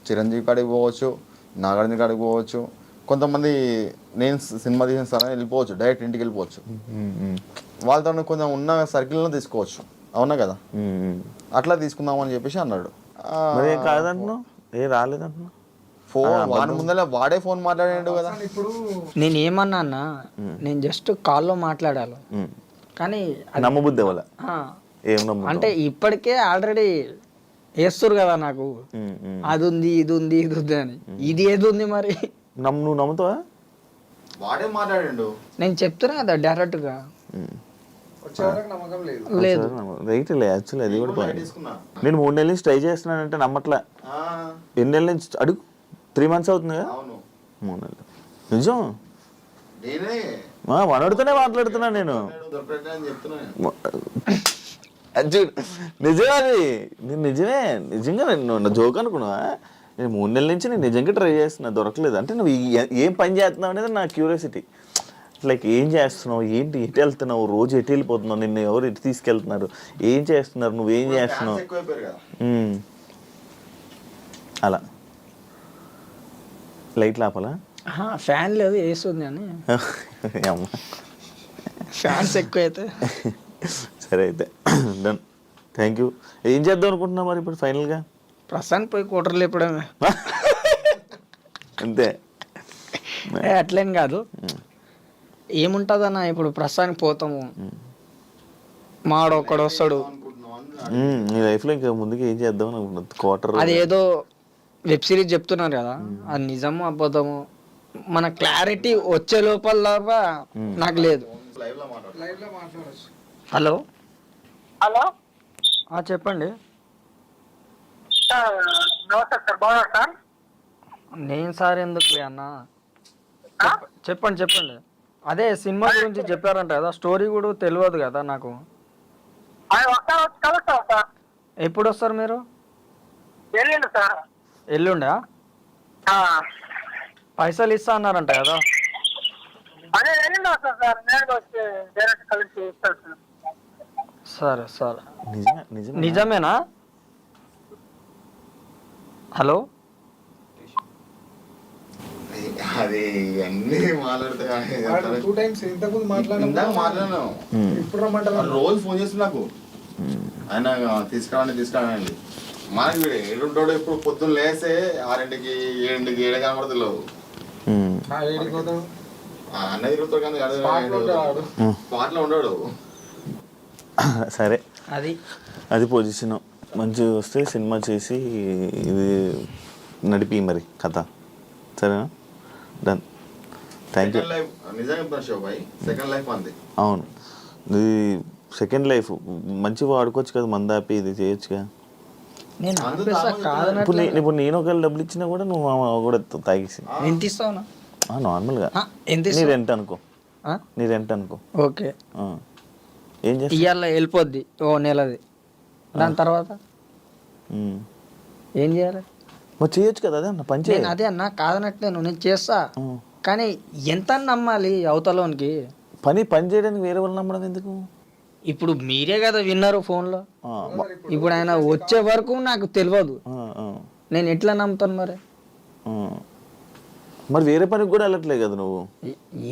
చిరంజీవి కాడికి పోవచ్చు, నాగార్జున కాడికి పోవచ్చు, కొంతమంది నేను సినిమా తీసిన స్థానం వెళ్ళిపోవచ్చు, డైరెక్ట్ ఇంటికి వెళ్ళిపోవచ్చు. వాళ్ళతో కొంచెం ఉన్న సర్కిల్లో తీసుకోవచ్చు. అవునా కదా? అట్లా తీసుకుందామని చెప్పేసి అన్నాడు. కాదంటున్నావు? ఏ రాలేదంటున్నావు? ఫోన్ వాడి ముందర వాడే ఫోన్ మాట్లాడాడు కదా. నేను ఏమన్నా అన్నా, నేను జస్ట్ కాల్లో మాట్లాడాను, కానీ నమ్మబుద్ధి వల్ల అంటే ఇప్పటికే ఆల్రెడీ వేస్తారు కదా నాకు, అది ఉంది ఇది ఉంది ఇది ఉంది అని. ఇది ఏది ఉంది మరి? నువ్వు నమ్ముతావా? వాడే మాట్లాడాడు. నేను చెప్తున్నా కదా డైరెక్ట్ గా. లేదు రైట్ లే. యాక్చువల్లీ అది కూడా నేను 3 నెలల నుంచి ట్రై చేస్తున్నానంటే నమ్మట్లే. ఎన్ని నెలల నుంచి అడుగు? 3 months అవుతుంది కదా? 3 నెలలు. నిజం మనోడితోనే మాట్లాడుతున్నా నేను. నిజమే అది. నేను నిజంగా నేను జోక్ అనుకున్నావా? నేను 3 నెలల నుంచి నేను నిజంగా ట్రై చేస్తున్నా, దొరకలేదు. అంటే నువ్వు ఏం పని చేస్తున్నావు అనేది నా క్యూరియాసిటీ. లైక్ ఏం చేస్తున్నావు, ఏంటి, ఎటు వెళ్తున్నావు, రోజు ఎటు వెళ్ళిపోతున్నావు, నిన్ను ఎవరు ఎటు తీసుకెళ్తున్నారు, ఏం చేస్తున్నారు, నువ్వేం చేస్తున్నావు, అలా. లైట్లు ఆపాలా? ఫ్యాన్ లేదు, వేస్తుంది అని. అమ్మ. ఫ్యాన్స్ ఎక్కువ అయితే. సరే అయితే డన్. Thank you. ఏం చేద్దాం అనుకుంటున్నావు మరి ఇప్పుడు ఫైనల్గా? ప్రస్తుతానికి పోయి కూటర్లు లేపడమే. అంతే. అట్లేం కాదు, ఏముంటుందన్న ఇప్పుడు ప్రస్తుతానికి పోతాము, మాడు ఒక్కడు వస్తాడు. నీ లైఫ్లో ఇంకా ముందుకు ఏం చేద్దాం అనుకుంటున్నావు? క్వార్టర్ అది ఏదో వెబ్ సిరీస్ చెప్తున్నారు కదా, అది నిజము అబద్ధము మన క్లారిటీ వచ్చే లోపల నాకు లేదు. హలో హలో చెప్పండి. సార్ నమస్తే సార్, బాగున్నారు సార్? నేను సార్ ఎందుకు అన్న, చెప్పండి. అదే సినిమా గురించి చెప్పారంట కదా, స్టోరీ కూడా తెలియదు కదా నాకు. అది ఒకసారి వచ్చి కలుస్తాం సార్. ఎప్పుడు వస్తారు మీరు? వెళ్ళండి సార్. ఎల్లుండా? పైసలు ఇస్తా అన్నారంట కదా. అదే వెళ్ళండి వస్తాను సార్, నేను వచ్చి డైరెక్ట్ కలిసి ఇస్తాను సార్. సరే నిజమే. నిజమేనా? హలో అది అన్ని మాట్లాడాను. రోజు ఫోన్ చేసి నాకు ఆయన తీసుకురాండి. మనకి వీడు ఏడుంటాడు, ఇప్పుడు పొద్దున్న లేస్తే 6ంటికి 7ంటికి 7 కనబడ తెలియదు. అన్న తిరుగుతాడు కానీ స్పాట్లో ఉండడు. సరే, అది పొజిషన్ మంచిగా వస్తే సినిమా చేసి ఇది నడిపి మరి కథ. సరేనా? డన్. Thank you. నిజంగా సెకండ్ లైఫ్ అంది. అవును, ఇది సెకండ్ లైఫ్ మంచిగా వాడుకోవచ్చు కదా, మందాపి ఇది చేయొచ్చుగా. నేను ఇప్పుడు నేను ఒకవేళ డబ్బులు ఇచ్చినా కూడా నువ్వు కూడా తాగేసి ఎంత ఇస్తావునా? నార్మల్గా ఎంత నీ రెంట్ అనుకో. ఓకే, ఏం చేస్తా? ఇవాళ వెళ్ళిపోద్ది ఓ నెలది, దాని తర్వాత ఏం చేయాలి? మరి చేయొచ్చు కదా, అదే అన్న పని చేయాలి. అదే అన్న కాదనట్లేను, నేను చేస్తా, కానీ ఎంత నమ్మాలి అవతలోనికి? పని చేయడానికి వేరే వాళ్ళు నమ్మడం ఎందుకు? ఇప్పుడు మీరే కదా విన్నారు ఫోన్లో, ఇప్పుడు ఆయన వచ్చే వరకు నాకు తెలియదు, నేను ఎట్లా నమ్ముతాను మరి? మరి వేరే పనికి కూడా వెళ్ళట్లేదు కదా నువ్వు?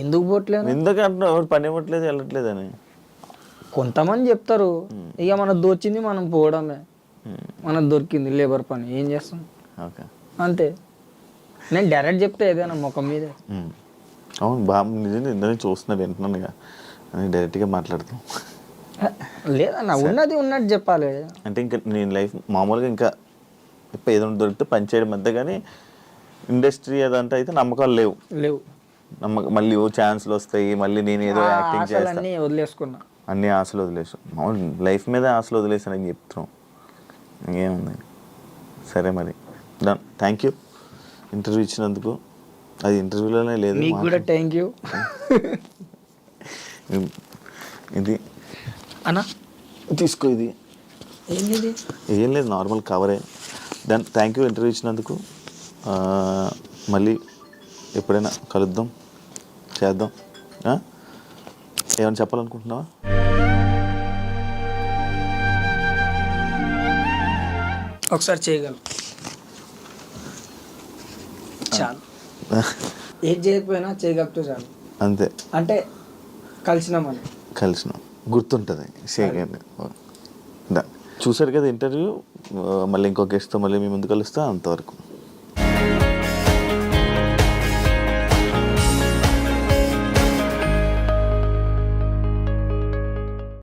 ఎందుకు పోవట్లేదు? ఎందుకంటున్నావు ఎవరు పని ఇవ్వట్లేదు వెళ్ళట్లేదు అని? కొంతమంది చెప్తారు, ఇక మనకు దొచ్చింది మనం పోవడమే, మనకు దొరికింది లేబర్ పని, ఏం చేస్తాం? ఓకే, అంతే. నేను డైరెక్ట్ చెప్తే ఏదైనా ముఖం మీదే. అవును, బాగా నిజంగా ఇందని చూస్తున్నా వింటున్నాను ఇక అని డైరెక్ట్గా మాట్లాడతాం. లేదన్న, ఉన్నది ఉన్నట్టు చెప్పాలి. అంటే ఇంకా నేను లైఫ్ మామూలుగా ఇంకా ఏదైనా దొరికితే పని చేయడం అంతే, కానీ ఇండస్ట్రీ అదంతా అయితే నమ్మకాలు లేవు. మళ్ళీ ఛాన్స్లు వస్తాయి, మళ్ళీ నేను ఏదో యాక్టింగ్ చేస్తాను, వదిలేసుకున్నా, అన్ని ఆశలు వదిలేసాను. మామూలు లైఫ్ మీద ఆశలు వదిలేసాను అని చెప్తున్నాం, ఇంకేముంది. సరే మరి డన్. థ్యాంక్ యూ ఇంటర్వ్యూ ఇచ్చినందుకు. అది ఇంటర్వ్యూలోనే లేదు, మీకు కూడా థ్యాంక్ యూ. ఇది అన్నా తీసుకో, ఇది ఏంది? ఏం లేదు, నార్మల్ కవరే. డన్. థ్యాంక్ యూ ఇంటర్వ్యూ ఇచ్చినందుకు. మళ్ళీ ఎప్పుడైనా కలుద్దాం, చేద్దాం. ఏమైనా చెప్పాలనుకుంటున్నావా? ఒకసారి చేయగలం, చాలు. ఏం చేయకపోయినా చేయగలిగితే చాలు, అంతే. అంటే కలిసినాం గుర్తుంటుంది. చూసారు కదా ఇంటర్వ్యూ. మళ్ళీ ఇంకో గెస్ట్తో మళ్ళీ మీ ముందు కలుస్తా. అంతవరకు